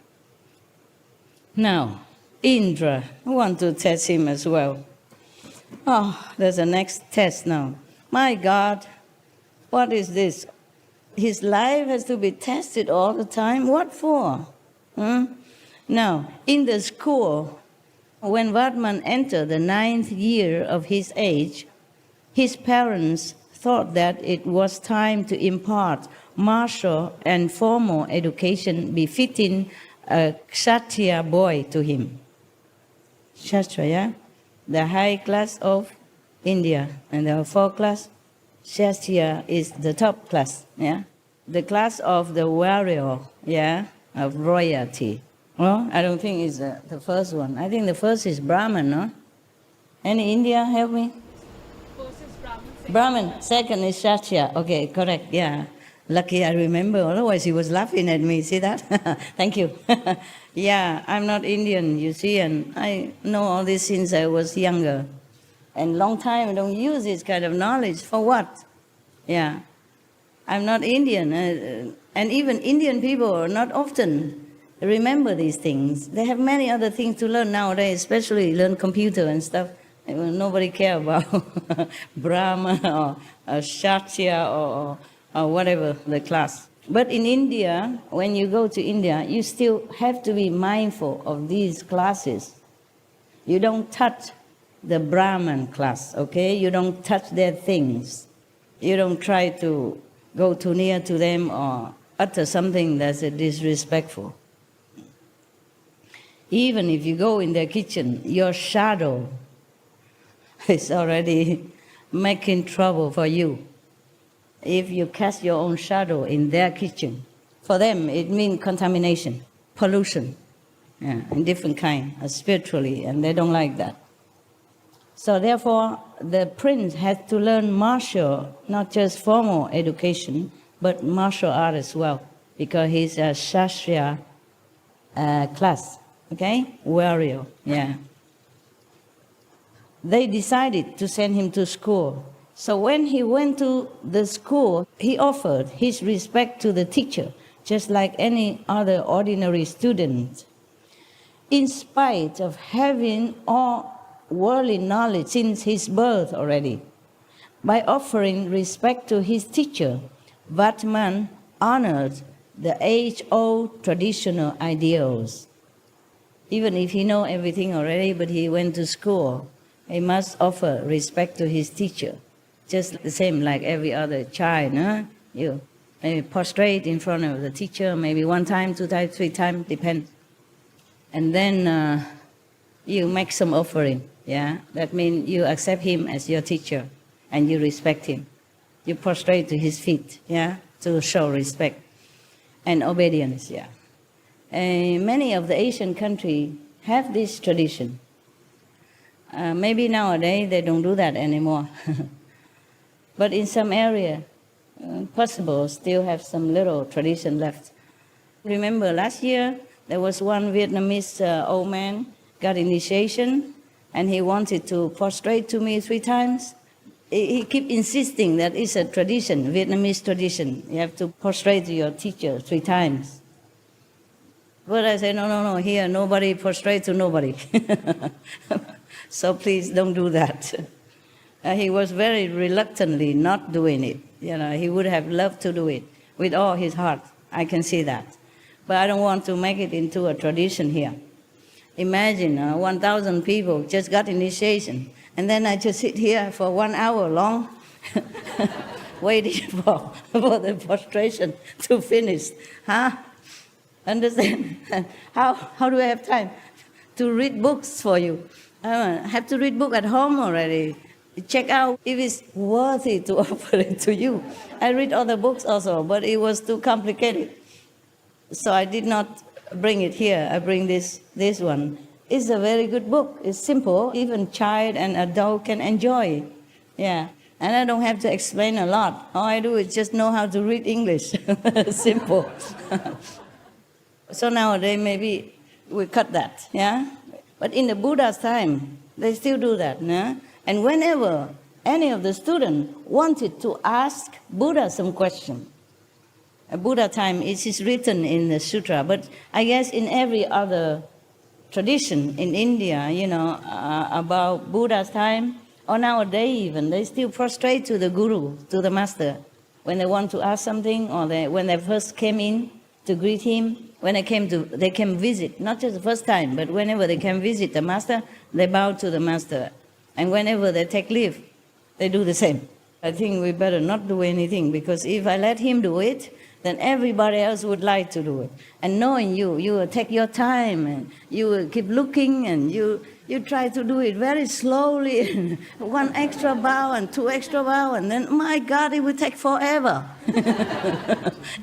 Now, Indra, I want to test him as well. Oh, there's a next test now. My God, what is this? His life has to be tested all the time. What for? Now, in the school, when Vatman entered the 9th year of his age, his parents thought that it was time to impart martial and formal education befitting a Kshatriya boy to him. Kshatriya, the high class of India, and there are 4 classes. Kshatriya is the top class, yeah? The class of the warrior, yeah, of royalty. Well, I don't think it's the first one. I think the first is Brahman, no? Any India, help me? First is Brahman. Brahman, second is Kshatriya. Okay, correct, yeah. Lucky I remember, otherwise he was laughing at me, see that? Thank you. Yeah, I'm not Indian, you see, and I know all this since I was younger. And long time I don't use this kind of knowledge. For what? Yeah. I'm not Indian. And even Indian people not often remember these things. They have many other things to learn nowadays, especially learn computer and stuff. Nobody care about Brahma or Kshatriya or whatever the class. But in India, when you go to India, you still have to be mindful of these classes. You don't touch the Brahman class, okay? You don't touch their things. You don't try to go too near to them or utter something that's disrespectful. Even if you go in their kitchen, your shadow is already making trouble for you. If you cast your own shadow in their kitchen, for them it means contamination, pollution, yeah, and different kind, spiritually, and they don't like that. So therefore, the prince has to learn martial, not just formal education, but martial art as well, because he's a Kshatriya class, okay? Warrior, yeah. They decided to send him to school. So when he went to the school, he offered his respect to the teacher, just like any other ordinary student. In spite of having all worldly knowledge since his birth already, by offering respect to his teacher, Vatman honored the age-old traditional ideals. Even if he knows everything already, but he went to school, he must offer respect to his teacher. Just the same like every other child, huh? You maybe prostrate in front of the teacher, maybe 1 time, 2 times, 3 times, depends. And then you make some offering, yeah? That means you accept him as your teacher and you respect him. You prostrate to his feet, yeah? To show respect and obedience, yeah. Many of the Asian countries have this tradition. Maybe nowadays they don't do that anymore. But in some area, possible, still have some little tradition left. Remember last year, there was one Vietnamese old man got initiation, and he wanted to prostrate to me 3 times. He kept insisting that it's a tradition, Vietnamese tradition. You have to prostrate to your teacher 3 times. But I said, no, here nobody prostrate to nobody. So please don't do that. He was very reluctantly not doing it. You know, he would have loved to do it with all his heart. I can see that. But I don't want to make it into a tradition here. Imagine 1,000 people just got initiation, and then I just sit here for 1 hour long, waiting for the prostration to finish. Huh? Understand? How do I have time to read books for you? I have to read book at home already. Check out if it's worthy to offer it to you. I read other books also, but it was too complicated. So I did not bring it here. I bring this one. It's a very good book. It's simple. Even child and adult can enjoy it. Yeah. And I don't have to explain a lot. All I do is just know how to read English. Simple. So nowadays maybe we cut that, yeah? But in the Buddha's time, they still do that, yeah? And whenever any of the students wanted to ask Buddha some question, Buddha time, it is written in the sutra, but I guess in every other tradition in India, about Buddha's time, or nowadays even, they still prostrate to the guru, to the master, when they want to ask something, or when they first came in to greet him, when they came visit, not just the first time, but whenever they came visit the master, they bow to the master. And whenever they take leave, they do the same. I think we better not do anything, because if I let him do it, then everybody else would like to do it. And knowing you will take your time and you will keep looking and you try to do it very slowly, one extra bow and two extra bow, and then, my God, it will take forever.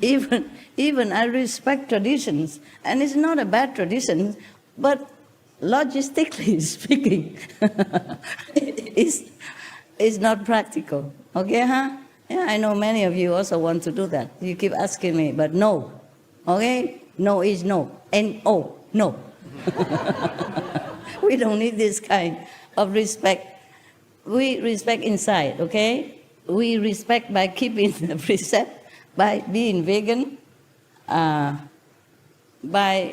Even I respect traditions, and it's not a bad tradition, but logistically speaking, it's not practical. Okay, huh? Yeah, I know many of you also want to do that. You keep asking me, but no. Okay? No is no. N-O, no. We don't need this kind of respect. We respect inside, okay? We respect by keeping the precept, by being vegan, by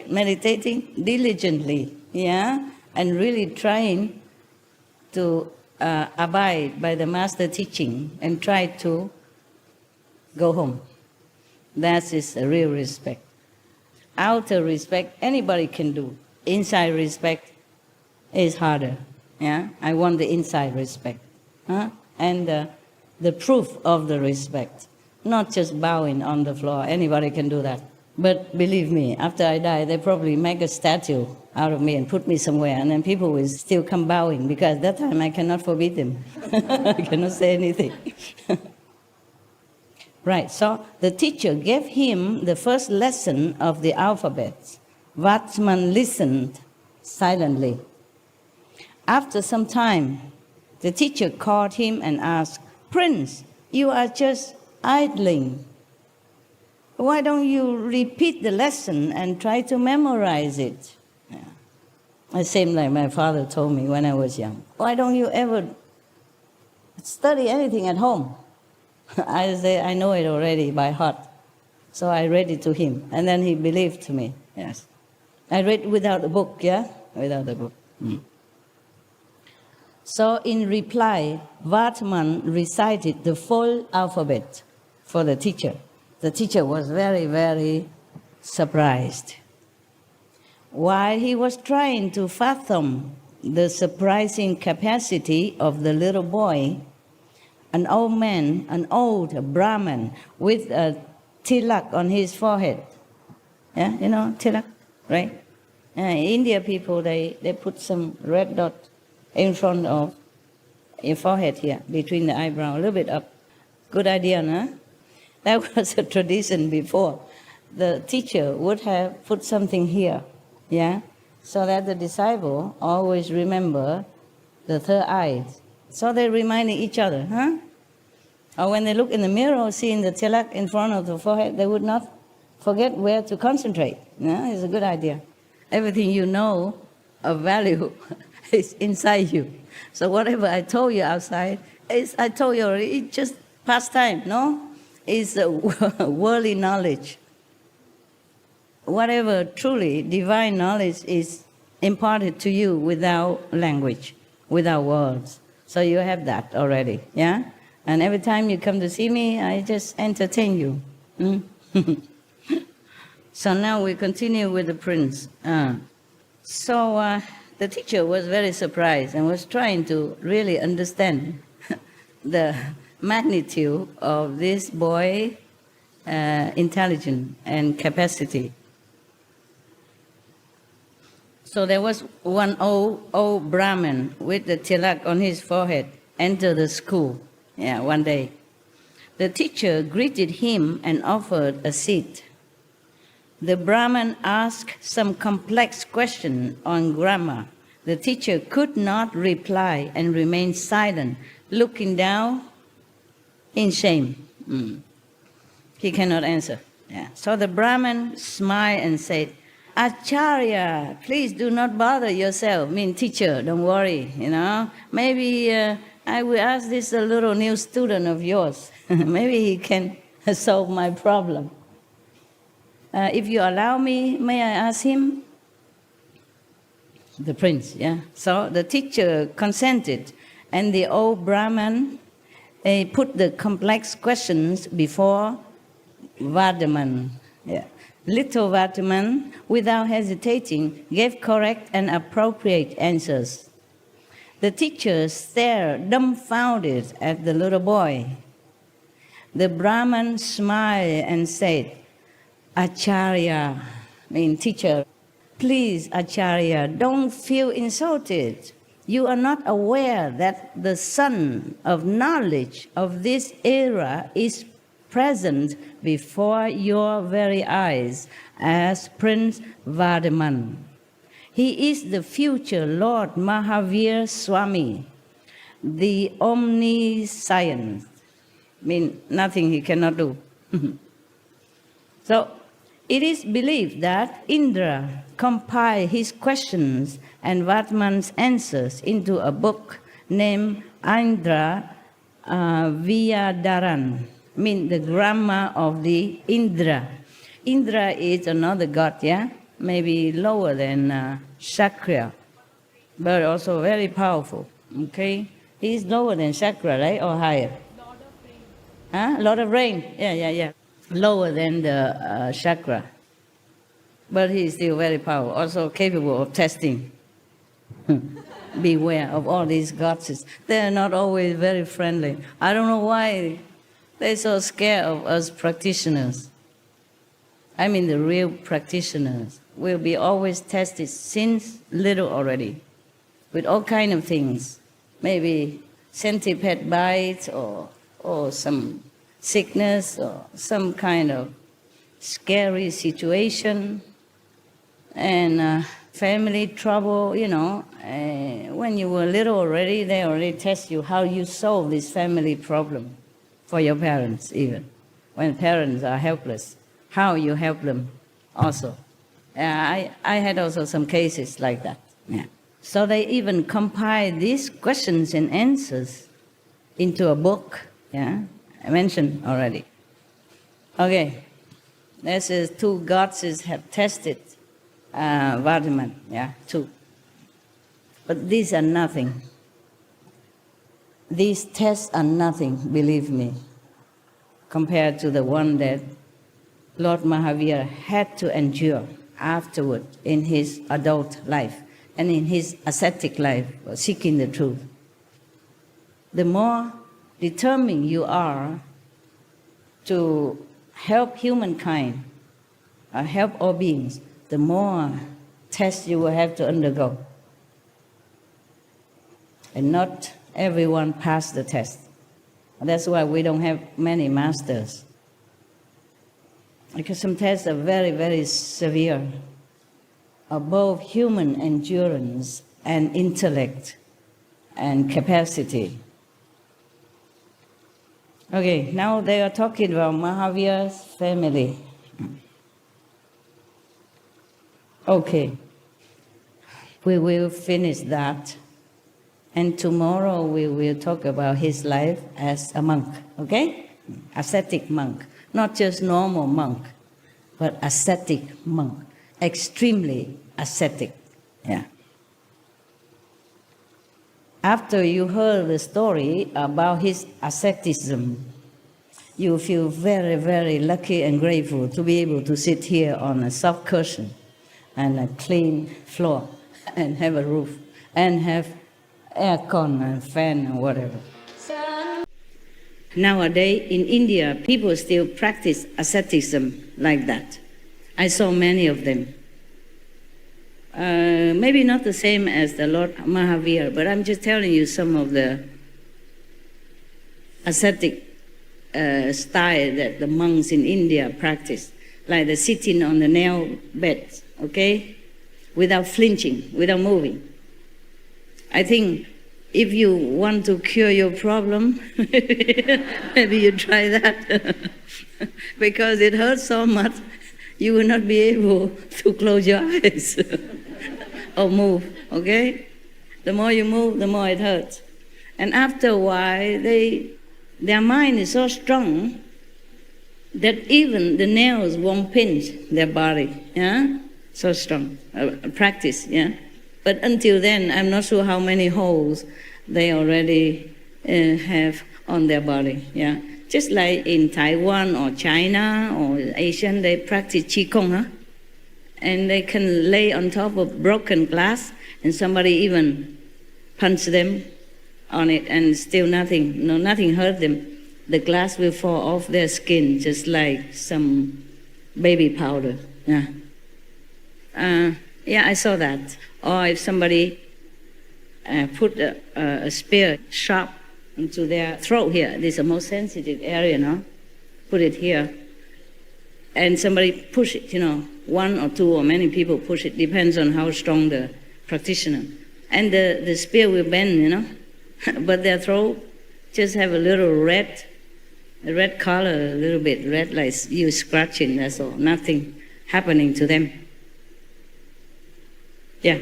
meditating diligently, yeah? And really trying to abide by the master teaching and try to go home. That is a real respect. Outer respect, anybody can do. Inside respect is harder. Yeah, I want the inside respect, and the proof of the respect, not just bowing on the floor. Anybody can do that. But believe me, after I die, they probably make a statue out of me and put me somewhere, and then people will still come bowing, because that time I cannot forbid them. I cannot say anything. Right, so the teacher gave him the first lesson of the alphabet. Vatman listened silently. After some time, the teacher called him and asked, "Prince, you are just idling. Why don't you repeat the lesson and try to memorize it?" Yeah. The same like my father told me when I was young. "Why don't you ever study anything at home?" I say, "I know it already by heart." So I read it to him, and then he believed me. Yes. I read without the book, yeah? Without the book. So in reply, Vatman recited the full alphabet for the teacher. The teacher was very, very surprised. While he was trying to fathom the surprising capacity of the little boy, an old man, an old Brahmin with a tilak on his forehead. Yeah, you know tilak, right? India people, they put some red dot in front of your forehead here, between the eyebrow, a little bit up. Good idea, no? That was a tradition before. The teacher would have put something here, yeah, so that the disciple always remember the third eye. So they reminded each other, huh? Or when they look in the mirror, seeing the tilak in front of the forehead, they would not forget where to concentrate. Yeah, it's a good idea. Everything you know of value is inside you. So whatever I told you outside, I told you already, it's just pastime, no? It's worldly knowledge. Whatever truly divine knowledge is imparted to you without language, without words. So you have that already, yeah? And every time you come to see me, I just entertain you. So now we continue with the prince. So the teacher was very surprised and was trying to really understand the magnitude of this boy's intelligence and capacity. So there was one old Brahmin with the tilak on his forehead enter the school, one day. The teacher greeted him and offered a seat. The Brahmin asked some complex question on grammar. The teacher could not reply and remained silent, looking down in shame. He cannot answer. So the Brahmin smiled and said, "Acharya, please do not bother yourself. Teacher, don't worry, Maybe I will ask this little new student of yours. Maybe he can solve my problem. If you allow me, may I ask him?" The prince, So the teacher consented, and the old Brahmin put the complex questions before Vardhaman. Little Vardhaman, without hesitating, gave correct and appropriate answers. The teacher stared dumbfounded at the little boy. The Brahman smiled and said, Acharya, mean teacher, please, Acharya, don't feel insulted. You are not aware that the sun of knowledge of this era is present before your very eyes as Prince Vardaman. He is the future Lord Mahavira Swami, the omniscient. Mean nothing he cannot do. So it is believed that Indra compiled his questions and Vardaman's answers into a book named Indra Vyadaran, mean the grammar of the Indra. Indra is another god, yeah? Maybe lower than Chakra, but also very powerful, okay? He's lower than Chakra, right, or higher? Lord of Rain, yeah. Lower than the Chakra. But he's still very powerful, also capable of testing. Beware of all these gods. They're not always very friendly. I don't know why they're so scared of us practitioners. I mean the real practitioners will be always tested since little already with all kind of things. Maybe centipede bites or some sickness or some kind of scary situation and family trouble, you know. When you were little already, they already test you how you solve this family problem for your parents even. When parents are helpless, how you help them also. I had also some cases like that. Yeah. So they even compiled these questions and answers into a book, yeah, I mentioned already. Okay, this is two gods have tested Vardaman, yeah, two. But these are nothing. These tests are nothing, believe me, compared to the one that Lord Mahavira had to endure afterward in his adult life and in his ascetic life, seeking the truth. The more determined you are to help humankind, help all beings, the more tests you will have to undergo. And not everyone passed the test. That's why we don't have many masters. Because some tests are very, very severe, above human endurance and intellect and capacity. Okay, now they are talking about Mahavira's family. Okay, we will finish that. And tomorrow we will talk about his life as a monk, okay? Ascetic monk. Not just normal monk, but ascetic monk. Extremely ascetic, yeah. After you heard the story about his asceticism, you feel very, very lucky and grateful to be able to sit here on a soft cushion and a clean floor and have a roof and have aircon and fan and whatever. Nowadays in India, people still practice asceticism like that. I saw many of them. Maybe not the same as the Lord Mahavira, but I'm just telling you some of the ascetic style that the monks in India practice, like the sitting on the nail bed, okay, without flinching, without moving. I think if you want to cure your problem, maybe you try that. Because it hurts so much, you will not be able to close your eyes or move, okay? The more you move, the more it hurts. And after a while, their mind is so strong that even the nails won't pinch their body, yeah? So strong, practice, yeah? But until then, I'm not sure how many holes they already have on their body, yeah? Just like in Taiwan or China or Asian, they practice Qigong, huh? And they can lay on top of broken glass and somebody even punch them on it and still nothing hurt them. the glass will fall off their skin just like some baby powder. Yeah. Yeah, I saw that. Or if somebody put a spear sharp into their throat here, this is the most sensitive area, no? Put it here. And somebody push it, one or two or many people push it, depends on how strong the practitioner. And the spear will bend, but their throat just have a little red color, a little bit red, like you scratching, that's all. Nothing happening to them. Yeah,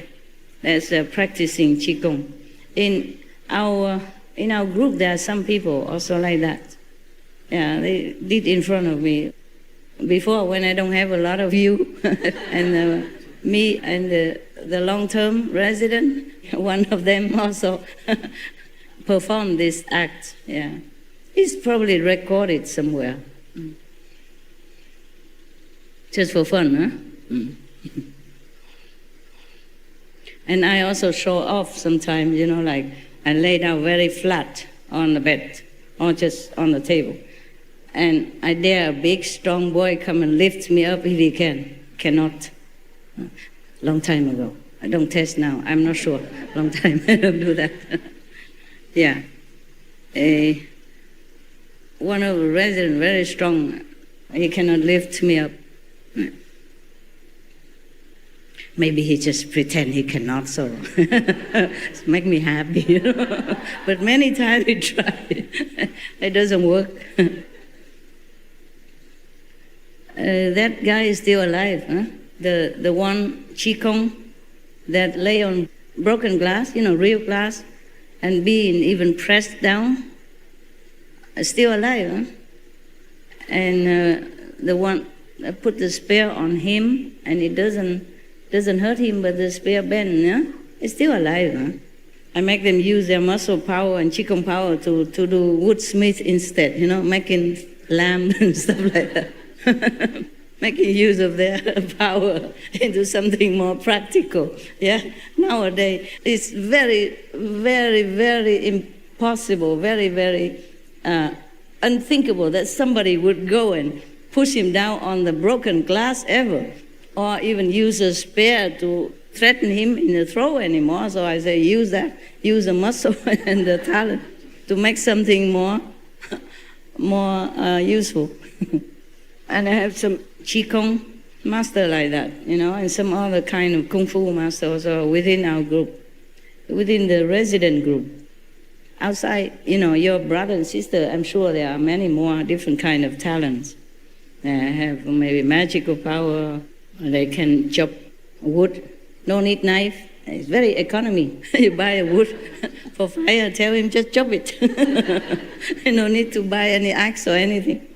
that's practicing Qigong. In our group, there are some people also like that. Yeah, they did in front of me. Before, when I don't have a lot of you, and me and the long-term resident, one of them also performed this act. Yeah, it's probably recorded somewhere. Just for fun, huh? And I also show off sometimes, like I lay down very flat on the bed or just on the table. And I dare a big, strong boy come and lift me up if he can. Cannot. Long time ago. I don't test now. I'm not sure. Long time I don't do that. Yeah. One of the residents, very strong, he cannot lift me up. Maybe he just pretend he cannot, so make me happy. But many times we try. It doesn't work. That guy is still alive, huh? The one Qigong that lay on broken glass, real glass, and being even pressed down, still alive, huh? And the one that put the spear on him, and it doesn't hurt him, but the spear bend, huh? It's still alive, huh? I make them use their muscle power and Qigong power to do woodsmith instead, making lamp and stuff like that. Making use of their power into something more practical. Yeah, nowadays it's very, very, very impossible, very, very unthinkable that somebody would go and push him down on the broken glass ever, or even use a spear to threaten him in the throat anymore. So I say, use the muscle and the talent to make something more useful. And I have some Qigong master like that, and some other kind of Kung Fu master also within our group, within the resident group. Outside, your brother and sister, I'm sure there are many more different kind of talents. They have maybe magical power, they can chop wood, no need knife. It's very economy. You buy a wood for fire, tell him just chop it. No need to buy any axe or anything.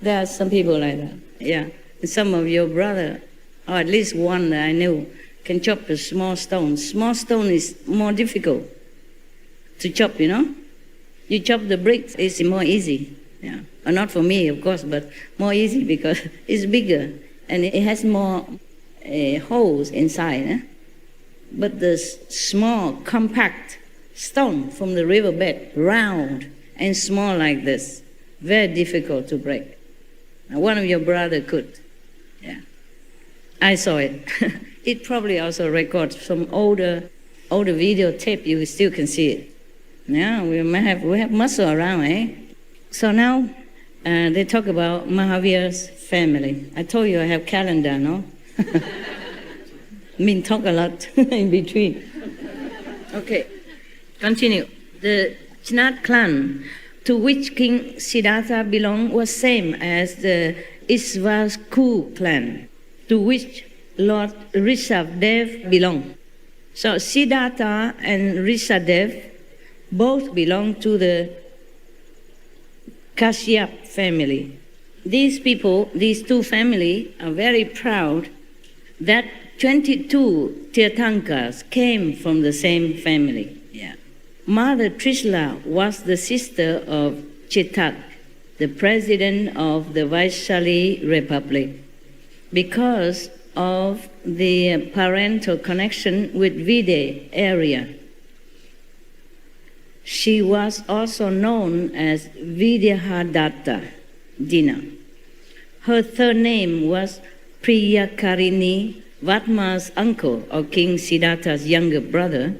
There are some people like that, yeah. And some of your brother, or at least one that I knew, can chop a small stone. Small stone is more difficult to chop, You chop the bricks, it's more easy, yeah. Not for me, of course, but more easy because it's bigger and it has more holes inside. Eh? But the small, compact stone from the riverbed, round and small like this, very difficult to break. One of your brother could. Yeah, I saw it. It probably also records some older videotape. You still can see it. Yeah, we have muscle around, eh? So now they talk about Mahavira's family. I told you I have calendar, no? Talk a lot in between. Okay, continue. The Chinat clan, to which King Siddhartha belonged, was same as the Isvasku clan, to which Lord Rishabdev belonged. So Siddhartha and Rishabdev both belong to the Kashyap family. These people, these two families, are very proud that 22 Tirthankas came from the same family. Yeah. Mother Trishla was the sister of Chetak, the president of the Vaishali Republic. Because of the parental connection with Vide area, She was also known as Vidyahadatta Dina. Her third name was Priyakarini. Vatma's uncle, or King Siddhartha's younger brother,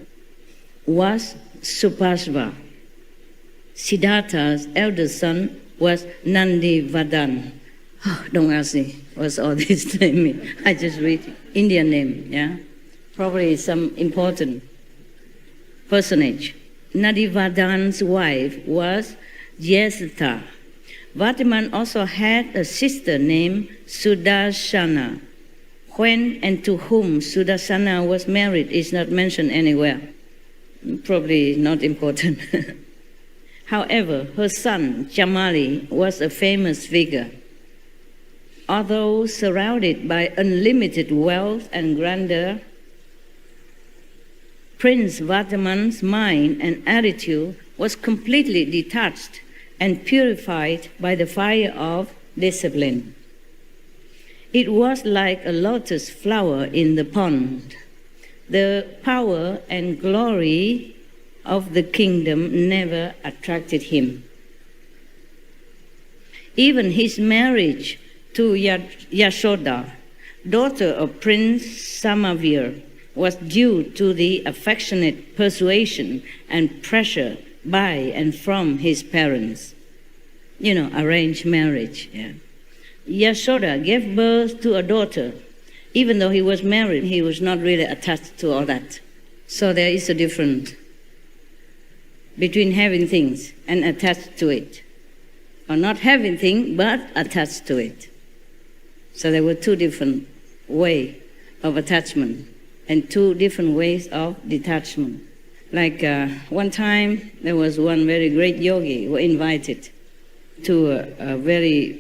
was Supasva. Siddhartha's eldest son was Nandivadan. Oh, don't ask me what's all this name mean. I just read it. Indian name, yeah? Probably some important personage. Nandivadan's wife was Jesatha. Vatiman also had a sister named Sudarshana. When and to whom Sudarshana was married is not mentioned anywhere. Probably not important. However, her son, Jamali, was a famous figure. Although surrounded by unlimited wealth and grandeur, Prince Vatiman's mind and attitude was completely detached and purified by the fire of discipline. It was like a lotus flower in the pond. The power and glory of the kingdom never attracted him. Even his marriage to Yashoda, daughter of Prince Mahavira, was due to the affectionate persuasion and pressure by and from his parents. You know, arranged marriage, yeah. Yashoda gave birth to a daughter. Even though he was married, he was not really attached to all that. So there is a difference between having things and attached to it. Or not having things, but attached to it. So there were two different ways of attachment and two different ways of detachment. Like one time, there was one very great yogi who invited to a very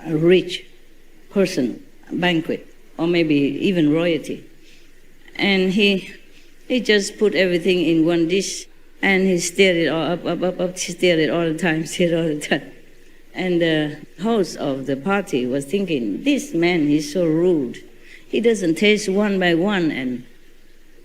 rich person banquet, or maybe even royalty. And he just put everything in one dish, and he stirred it all up, stirred it all the time. And the host of the party was thinking, this man is so rude. He doesn't taste one by one, and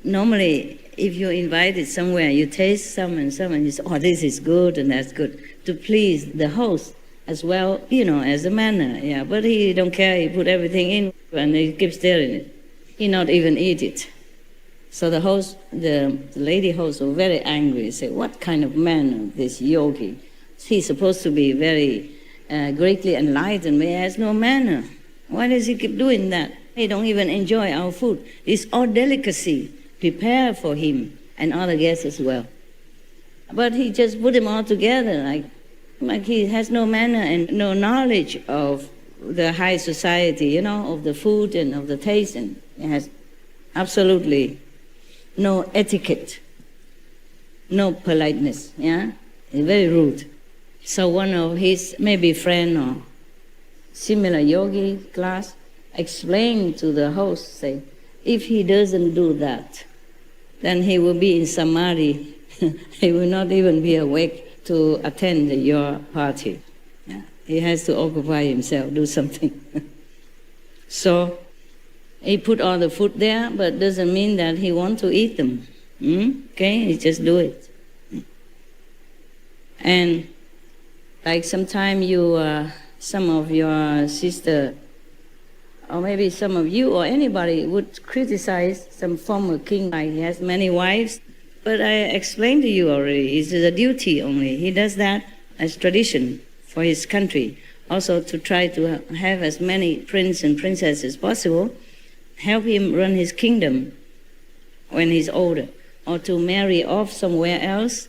normally if you're invited somewhere, you taste some and you say, oh, this is good and that's good, to please the host as well, you know, as a manner, yeah. But he don't care, he put everything in and he keeps stirring it. He not even eat it. So the host, the lady host was very angry, said, what kind of man this yogi? He's supposed to be very greatly enlightened, but he has no manner. Why does he keep doing that? He don't even enjoy our food. It's all delicacy prepared for him and other guests as well. But he just put them all together, like he has no manner and no knowledge of the high society, you know, of the food and of the taste, and he has absolutely no etiquette, no politeness, yeah? He's very rude. So one of his maybe friend or similar yogi class explained to the host, say, if he doesn't do that, then he will be in samadhi. He will not even be awake to attend your party. Yeah. He has to occupy himself, do something. So he put all the food there, but doesn't mean that he wants to eat them. Okay, he just do it. And like sometime you, some of your sister, or maybe some of you or anybody would criticize some former king, like he has many wives. But I explained to you already, it's a duty only. He does that as tradition for his country. Also to try to have as many princes and princesses as possible, help him run his kingdom when he's older, or to marry off somewhere else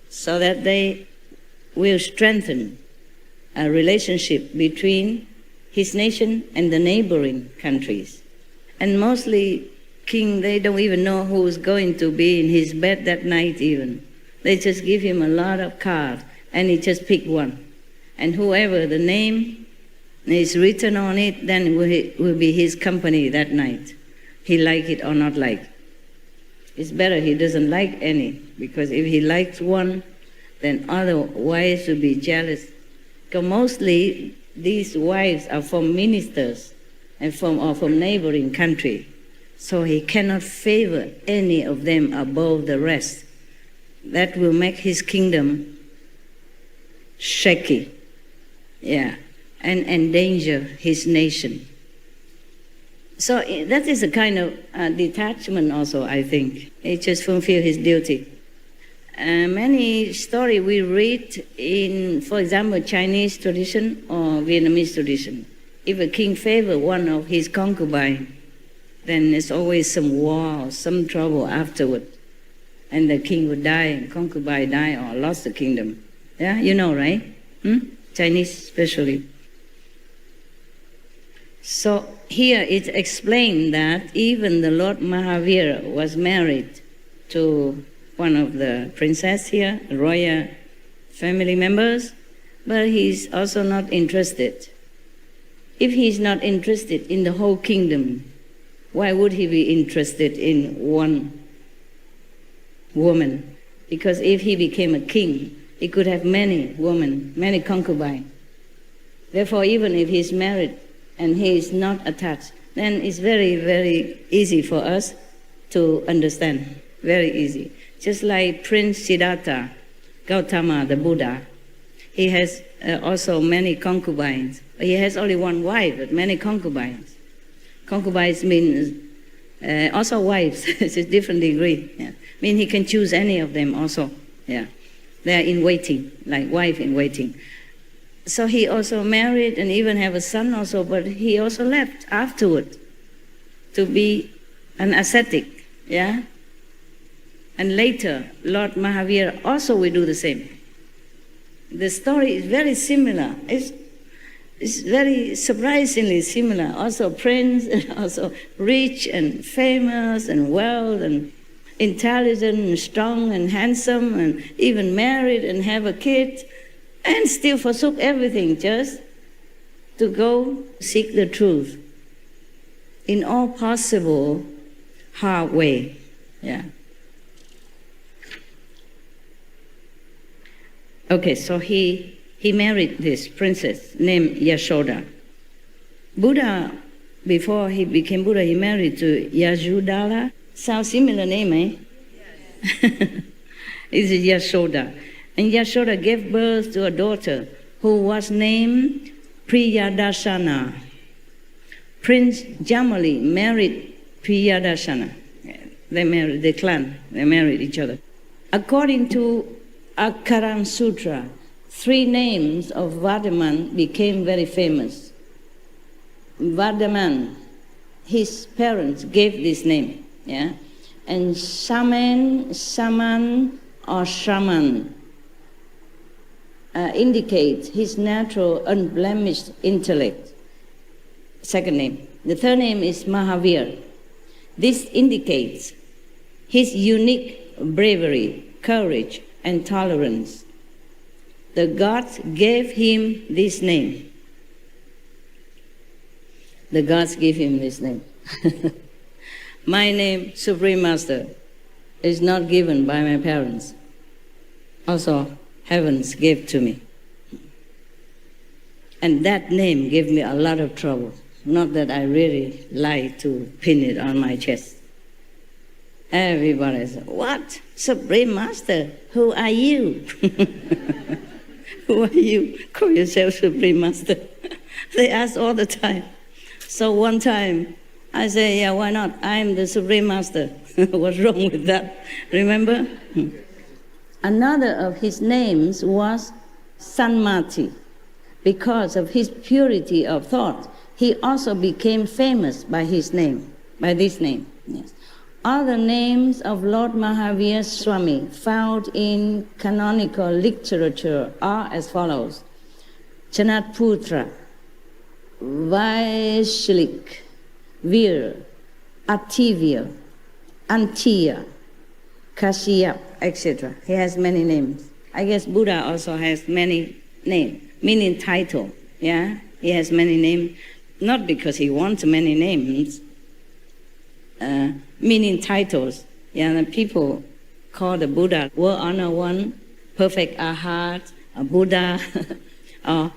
so that they will strengthen a relationship between his nation and the neighboring countries. And mostly, king, they don't even know who's going to be in his bed that night even. They just give him a lot of cards, and he just pick one. And whoever the name is written on it, then will be his company that night. He like it or not like. It's better he doesn't like any, because if he likes one, then other wives will be jealous. Because mostly these wives are from ministers and from neighboring country. So he cannot favor any of them above the rest. that will make his kingdom shaky, and endanger his nation. So that is a kind of detachment also, I think. He just fulfilled his duty. Many stories we read in, for example, Chinese tradition or Vietnamese tradition. If a king favors one of his concubines, then there's always some war or some trouble afterward. And the king would die, and concubine die, or lost the kingdom. Yeah, you know, right? Chinese especially. So here it's explained that even the Lord Mahavira was married to one of the princess here, royal family members, but he's also not interested. If he's not interested in the whole kingdom, why would he be interested in one woman? Because if he became a king, he could have many women, many concubines. Therefore, even if he's married and he is not attached, then it's very, very easy for us to understand. Very easy. Just like Prince Siddhartha, Gautama, the Buddha, he has also many concubines. He has only one wife, but many concubines. Concubines means also wives. It's a different degree. Yeah. Mean he can choose any of them also. Yeah, they are in waiting, like wife in waiting. So he also married and even have a son also, but he also left afterward to be an ascetic. Yeah. And later, Lord Mahavira also will do the same. The story is very similar. It's very surprisingly similar. Also prince, and also rich and famous and wealth and intelligent and strong and handsome and even married and have a kid and still forsook everything just to go seek the truth in all possible hard way. Yeah. Okay, so he married this princess named Yashoda. Buddha, before he became Buddha, he married to Yashodhara. Sounds similar name, eh? It's Yashoda. And Yashoda gave birth to a daughter who was named Priyadarshana. Prince Jamali married Priyadarshana. They married each other. According to Akaran Sutra, 3 names of Vardaman became very famous. Vardaman, his parents gave this name, yeah? And Shaman or Shaman indicates his natural unblemished intellect. Second name. The third name is Mahavira. This indicates his unique bravery, courage, and tolerance. The gods gave him this name. The gods gave him this name. My name, Supreme Master, is not given by my parents. Also, heavens gave to me. And that name gave me a lot of trouble. Not that I really like to pin it on my chest. Everybody said, "What? Supreme Master? Who are you?" Who are you? Call yourself Supreme Master. They ask all the time. So one time, I say, "Yeah, why not? I'm the Supreme Master." What's wrong with that? Remember? Another of his names was Sanmati. Because of his purity of thought, he also became famous by his name, by this name. Yes. Other names of Lord Mahavira Swami found in canonical literature are as follows: Chanatputra, Vaishlik, Vir, Ativya, Antiya, Kashyap, etc. He has many names. I guess Buddha also has many names, meaning title. Yeah, he has many names, not because he wants many names, meaning titles. Yeah, the people call the Buddha World Honor One, Perfect Arhat, a Buddha, or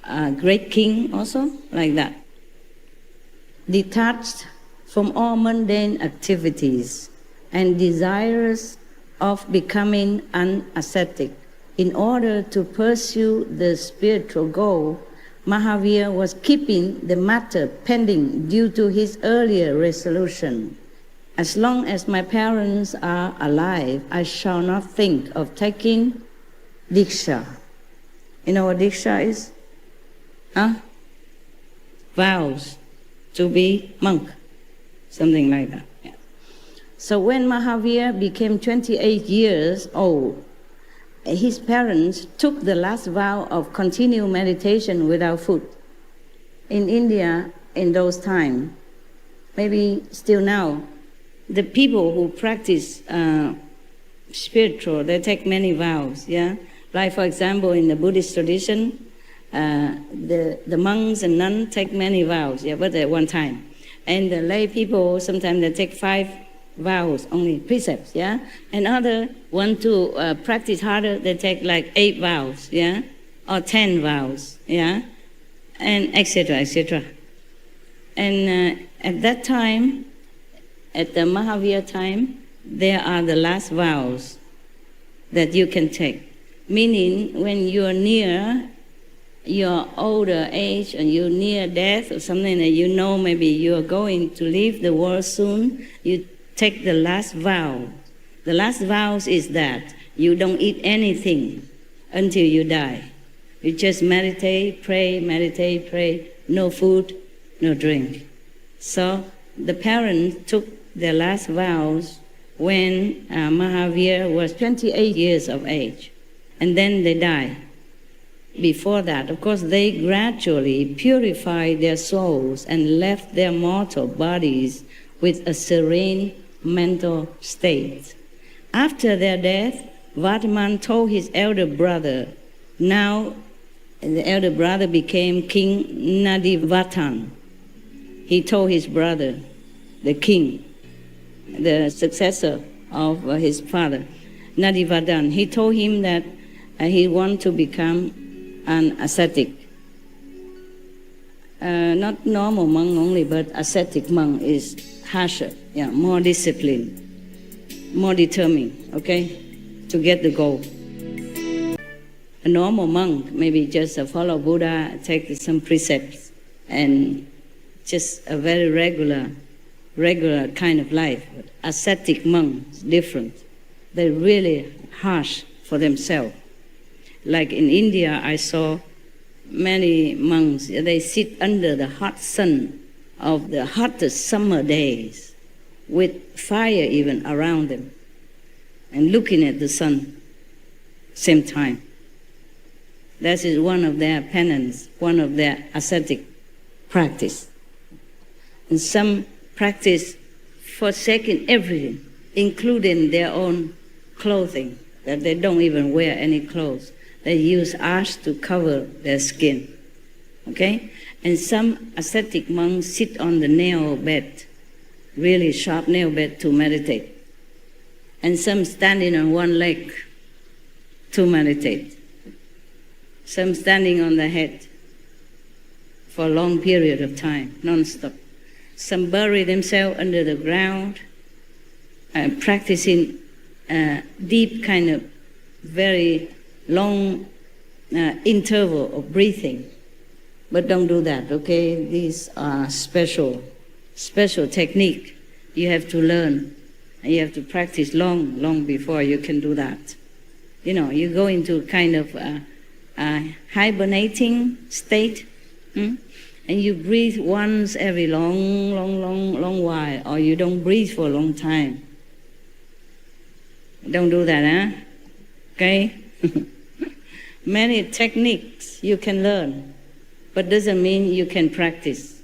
a Great King also, like that. Detached from all mundane activities and desirous of becoming an ascetic. In order to pursue the spiritual goal, Mahavira was keeping the matter pending due to his earlier resolution. As long as my parents are alive, I shall not think of taking diksha. You know what diksha is? Huh? Vows to be monk, something like that. Yeah. So when Mahavira became 28 years old, his parents took the last vow of continued meditation without food. In India, in those times, maybe still now, the people who practice spiritual, they take many vows, yeah? Like, for example, in the Buddhist tradition, the monks and nuns take many vows, yeah, but at one time. And the lay people, sometimes they take 5 vows, only precepts, yeah? And other want to practice harder, they take like 8 vows, yeah? Or 10 vows, yeah? And etc., etc. And at that time, at the Mahavira time, there are the last vows that you can take. Meaning, when you are near your older age and you're near death or something that you know maybe you are going to leave the world soon, you take the last vow. The last vows is that you don't eat anything until you die. You just meditate, pray, no food, no drink. So the parents took their last vows when Mahavira was 28 years of age, and then they died. Before that, of course, they gradually purified their souls and left their mortal bodies with a serene mental state. After their death, Vardhaman told his elder brother, now the elder brother became King Nadivatan. He told his brother, the king, the successor of his father, Nadivatan, he told him that he wanted to become an ascetic. Not normal monk only, but ascetic monk is harsher, yeah, more disciplined, more determined, okay, to get the goal. A normal monk maybe just follow Buddha, take some precepts, and just a very regular kind of life. But ascetic monk is different. They're really harsh for themselves. Like in India, I saw many monks, they sit under the hot sun of the hottest summer days with fire even around them and looking at the sun same time. That is one of their penance, one of their ascetic practice. And some practice forsaking everything, including their own clothing, that they don't even wear any clothes. They use ash to cover their skin, okay? And some ascetic monks sit on the nail bed, really sharp nail bed to meditate. And some standing on one leg to meditate. Some standing on the head for a long period of time, non-stop. Some bury themselves under the ground, practicing deep kind of very long interval of breathing. But don't do that, okay? These are special technique you have to learn. And you have to practice long before you can do that. You know, you go into kind of hibernating state, and you breathe once every long while, or you don't breathe for a long time. Don't do that, huh? Okay? Many techniques you can learn, but doesn't mean you can practice.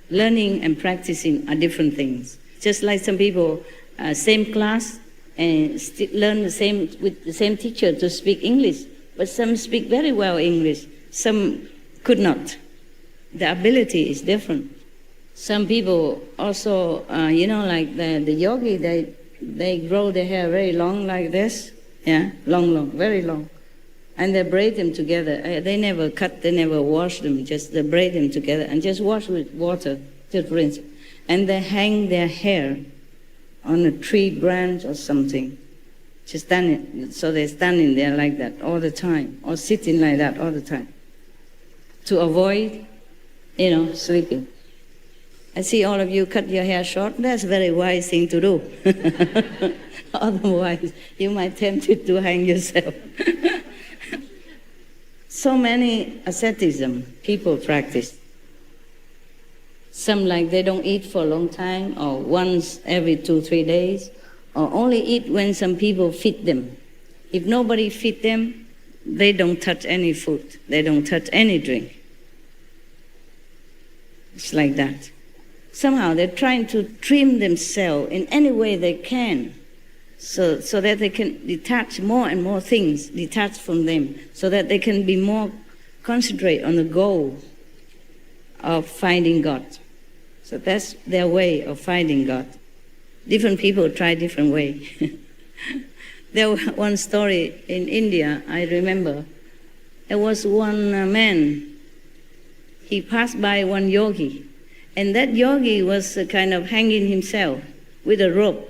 Learning and practicing are different things. Just like some people, same class, and learn with the same teacher to speak English, but some speak very well English, some could not. The ability is different. Some people also, like the yogi, they grow their hair very long like this, yeah, long, very long. And they braid them together. They never cut, they never wash them, just they braid them together and just wash with water, just rinse. And they hang their hair on a tree branch or something. Just standing, so they're standing there like that all the time, or sitting like that all the time, to avoid, sleeping. I see all of you cut your hair short. That's a very wise thing to do. Otherwise, you might tempted to hang yourself. So many asceticism people practice. Some like they don't eat for a long time, or once every 2-3 days, or only eat when some people feed them. If nobody feed them, they don't touch any food. They don't touch any drink. It's like that. Somehow they're trying to trim themselves in any way they can, so that they can detach more and more things, detach from them, so that they can be more concentrate on the goal of finding God. So that's their way of finding God. Different people try different way. There was one story in India, I remember. There was one man, he passed by one yogi, and that yogi was kind of hanging himself with a rope,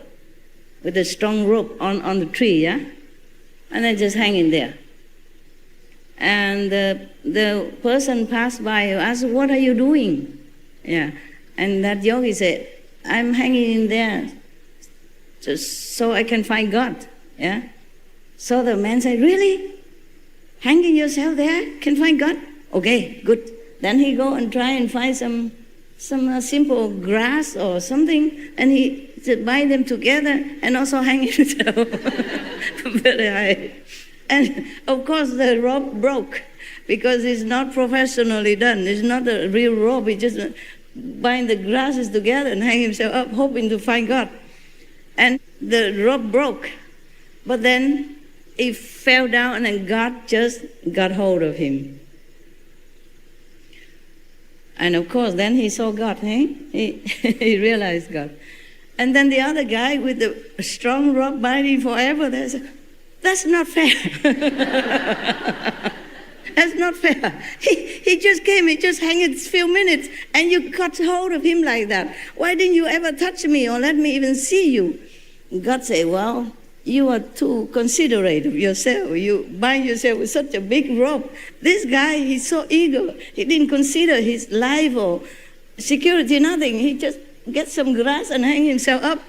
with a strong rope on the tree, yeah? And then just hanging there. And the person passed by and asked, "What are you doing?" Yeah. And that yogi said, "I'm hanging in there just so I can find God." Yeah. So the man said, "Really? Hanging yourself there can find God? Okay, good." Then he go and try and find some simple grass or something, and he bind them together and also hang himself very high. And of course the rope broke because it's not professionally done. It's not a real rope. He just bind the grasses together and hang himself up, hoping to find God. And the rope broke, but then he fell down and God just got hold of him. And of course, then he saw God, eh? He realized God. And then the other guy with the strong rope binding forever, that's not fair. That's not fair. He just came, he just hung a few minutes, and you got hold of him like that. Why didn't you ever touch me or let me even see you? God said, "Well, you are too considerate of yourself. You bind yourself with such a big rope. This guy, he's so eager. He didn't consider his life or security, nothing. He just gets some grass and hang himself up.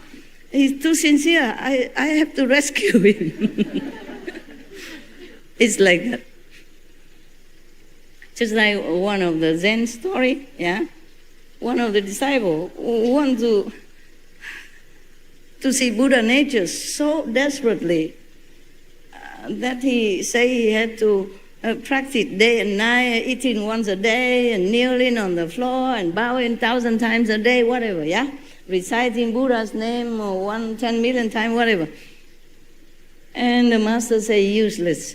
He's too sincere. I have to rescue him." It's like that. Just like one of the Zen story, yeah? One of the disciples want to see Buddha nature so desperately that he say he had to practice day and night, eating once a day and kneeling on the floor and bowing 1,000 times a day, whatever, yeah? Reciting Buddha's name or 10 million times, whatever. And the master say useless.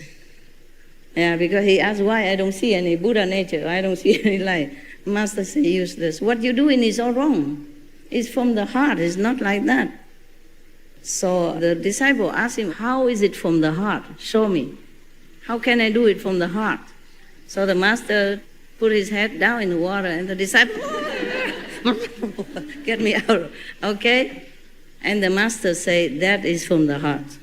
Yeah, because he asked why I don't see any Buddha nature, I don't see any light. Master say useless. What you're doing is all wrong. It's from the heart, it's not like that. So the disciple asked him, "How is it from the heart? Show me. How can I do it from the heart?" So the master put his head down in the water, and the disciple, "Get me out, okay?" And the master said, "That is from the heart.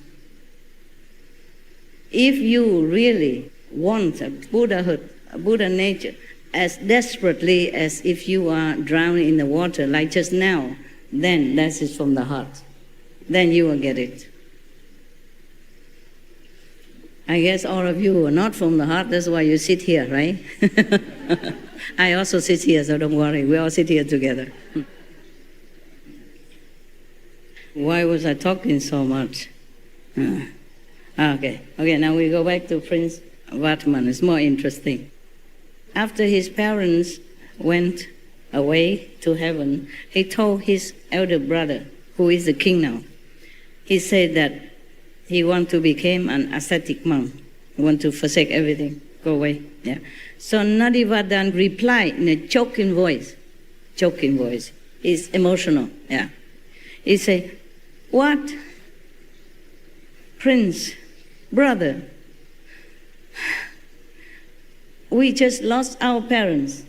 If you really want a Buddhahood, a Buddha nature, as desperately as if you are drowning in the water, like just now, then that is from the heart. Then you will get it." I guess all of you are not from the heart, that's why you sit here, right? I also sit here, so don't worry, we all sit here together. Why was I talking so much? Okay, now we go back to Prince Vatman. It's more interesting. After his parents went away to heaven, he told his elder brother, who is the king now, he said that he want to become an ascetic monk. He want to forsake everything, go away. Yeah. So Nadivadan replied in a choking voice. He's emotional. Yeah. He said, "What? Prince, brother, we just lost our parents,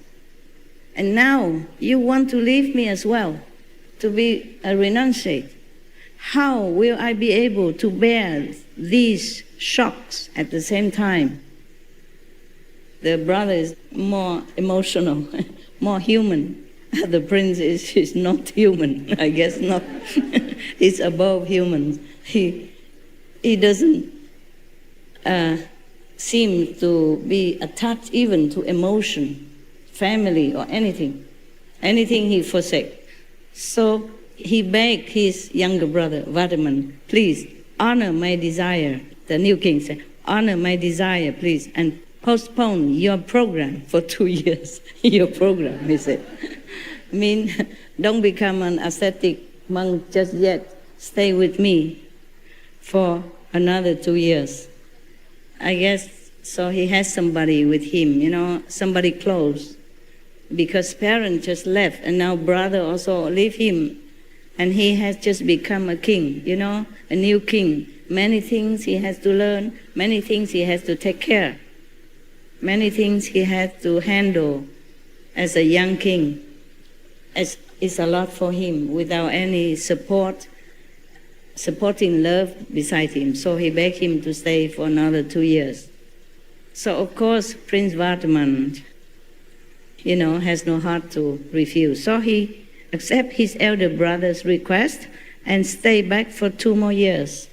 and now you want to leave me as well, to be a renunciate. how will I be able to bear these shocks at the same time? The brother is more emotional, more human. The prince is not human, I guess not. He's above humans. He doesn't seem to be attached even to emotion, family, or anything. Anything he forsake. So he begged his younger brother, Vardaman, please honor my desire. The new king said, honor my desire, please, and postpone your program for 2 years. Your program, he said. Don't become an ascetic monk just yet. Stay with me for another 2 years. I guess so he has somebody with him, somebody close. Because parents just left, and now brother also leave him. And he has just become a king, a new king. Many things he has to learn, many things he has to take care. Many things he has to handle as a young king. It's a lot for him without any supporting love beside him. So he begged him to stay for another 2 years. So of course, Prince Vardaman, has no heart to refuse. So he accepted his elder brother's request and stayed back for 2 more years.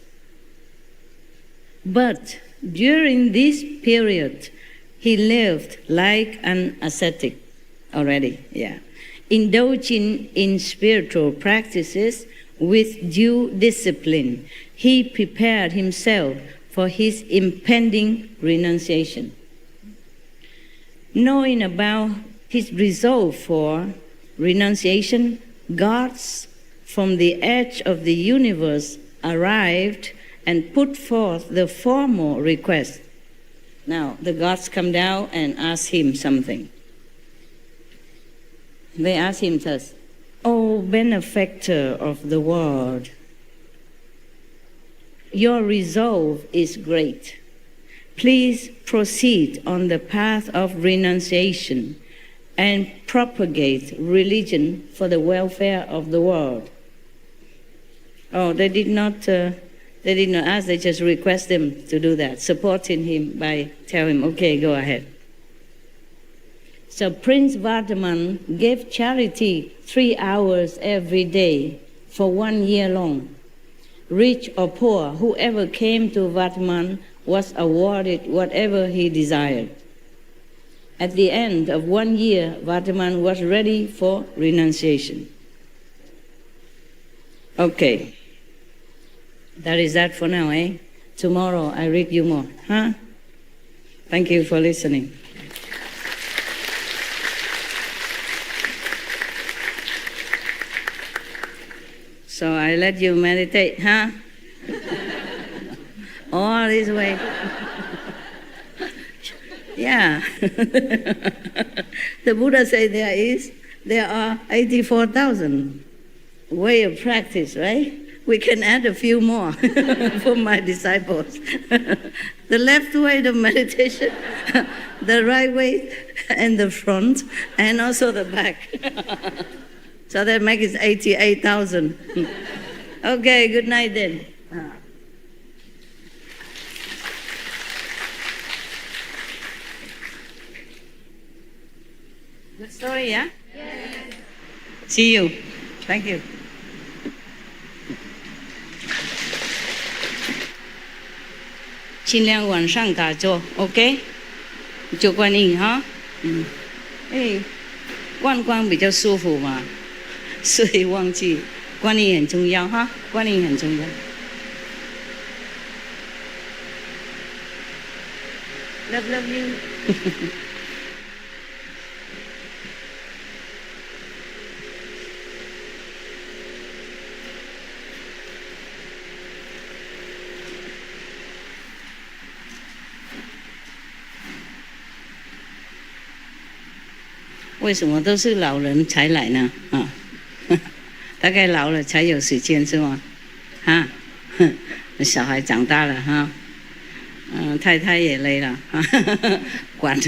But during this period, he lived like an ascetic already, indulging in spiritual practices with due discipline. He prepared himself for his impending renunciation. Knowing about his resolve for renunciation, gods from the edge of the universe arrived and put forth the formal request. Now, the gods come down and ask him something. They ask him thus, O benefactor of the world, your resolve is great. Please proceed on the path of renunciation and propagate religion for the welfare of the world. Oh, they did not ask, they just request him to do that, supporting him by telling him, okay, go ahead. So Prince Vardaman gave charity 3 hours every day for 1 year long. Rich or poor, whoever came to Vardaman was awarded whatever he desired. At the end of 1 year, Vardaman was ready for renunciation. Okay. That is that for now, eh? Tomorrow I read you more, huh? Thank you for listening. So I let you meditate, huh? All this way. Yeah. The Buddha said there are 84,000 way of practice, right? We can add a few more for my disciples. The left way of meditation, the right way, and the front, and also the back. So that makes it 88,000. Okay, good night then. Good story, yeah? Yes. See you. Thank you. 尽量晚上打坐 ，OK？ 就观音哈，观光比较舒服嘛，所以忘记观音很重要哈，观音很重要。Love you 。为什么都是老人才来呢？啊，大概老了才有时间是吗？啊，小孩长大了哈，太太也累了，管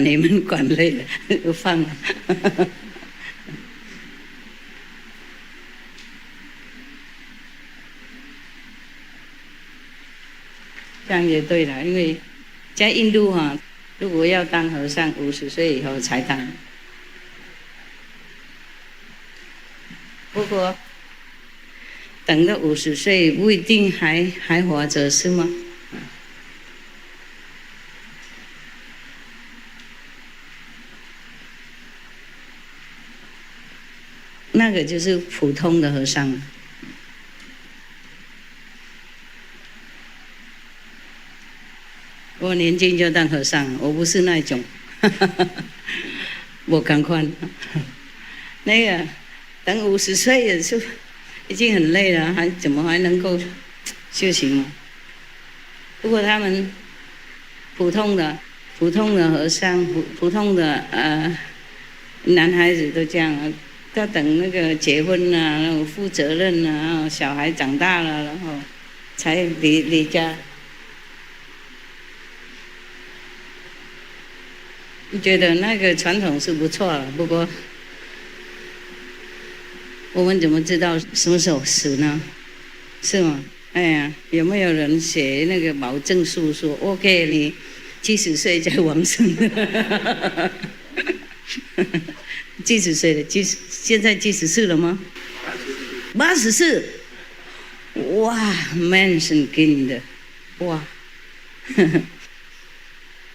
你们管累了就放了。这样也对了，因为在印度哈，如果要当和尚，50岁以后才当。不过等到50岁不一定还活着，是吗？那个就是普通的和尚。我年轻就当和尚，我不是那种，我赶快。那个等50岁也是已经很累了，怎么还能够修行嘛？不过他们普通的和尚，普通的男孩子都这样啊，要等那个结婚啊，然后负责任啊，然后小孩长大了，然后才离家。觉得那个传统是不错了，不过我们怎么知道什么时候死呢？是吗？哎呀，有没有人写那个保证书说 OK， 你70岁再往生？70岁了，现在74了吗？84，哇，Menschenkind，哇，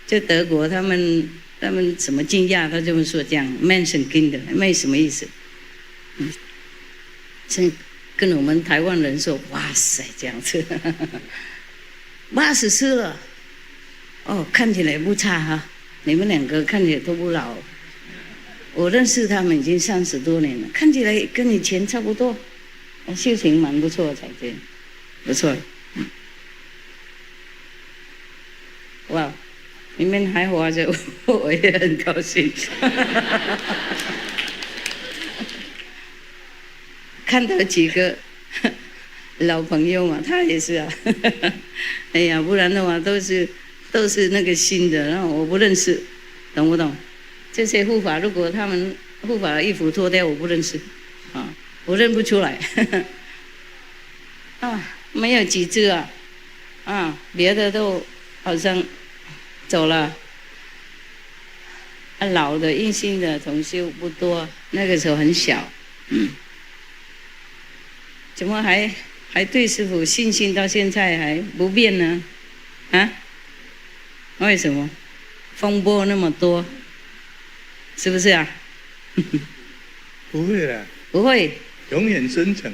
就德国他们怎么惊讶，他这么说这样 Menschenkind， 没什么意思。跟我们台湾人说，哇塞，这样子，84了，哦，看起来不差哈，你们2个看起来都不老。我认识他们已经30多年了，看起来跟以前差不多，修行蛮不错才对，不错。哇，你们还活着，我也很高兴。看到几个老朋友嘛，他也是啊。哎呀，不然的话都是那个新的，然后我不认识，懂不懂？这些护法，如果他们护法的衣服脱掉，我不认识，啊，我认不出来。啊，没有几只啊，啊，别的都好像走了。啊，老的硬性的同修不多，那个时候很小，怎么还对师父信心到现在还不变呢？啊？为什么？风波那么多，是不是啊？不会啦，不会，永远真诚。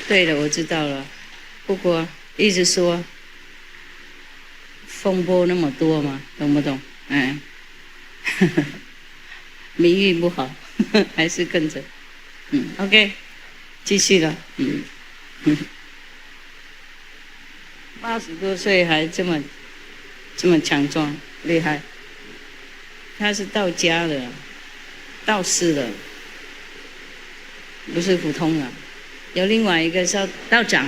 对了，我知道了。不过一直说风波那么多嘛，懂不懂？嗯。名誉不好，还是跟着。OK， 继续了。80多岁还这么强壮，厉害。他是道家的，道士的，不是普通的。有另外一个是道长，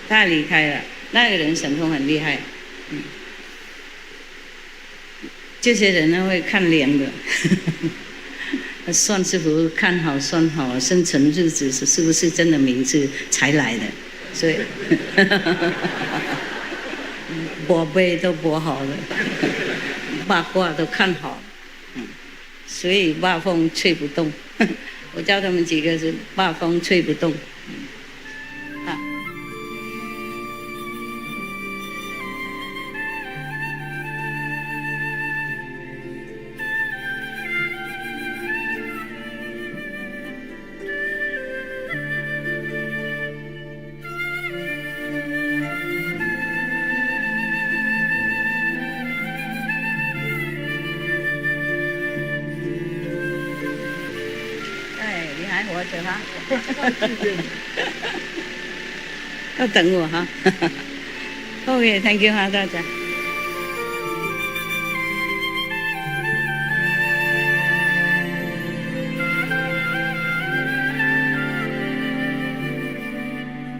他离开了，那个人神通很厉害。这些人呢会看脸的，算师傅看好算好，生辰日子是不是真的名字才来的，所以卜碑都卜好了，八卦都看好，所以八风吹不动。我教他们几个是八风吹不动。活着哈，要等我哈。OK， thank you 哈，大家。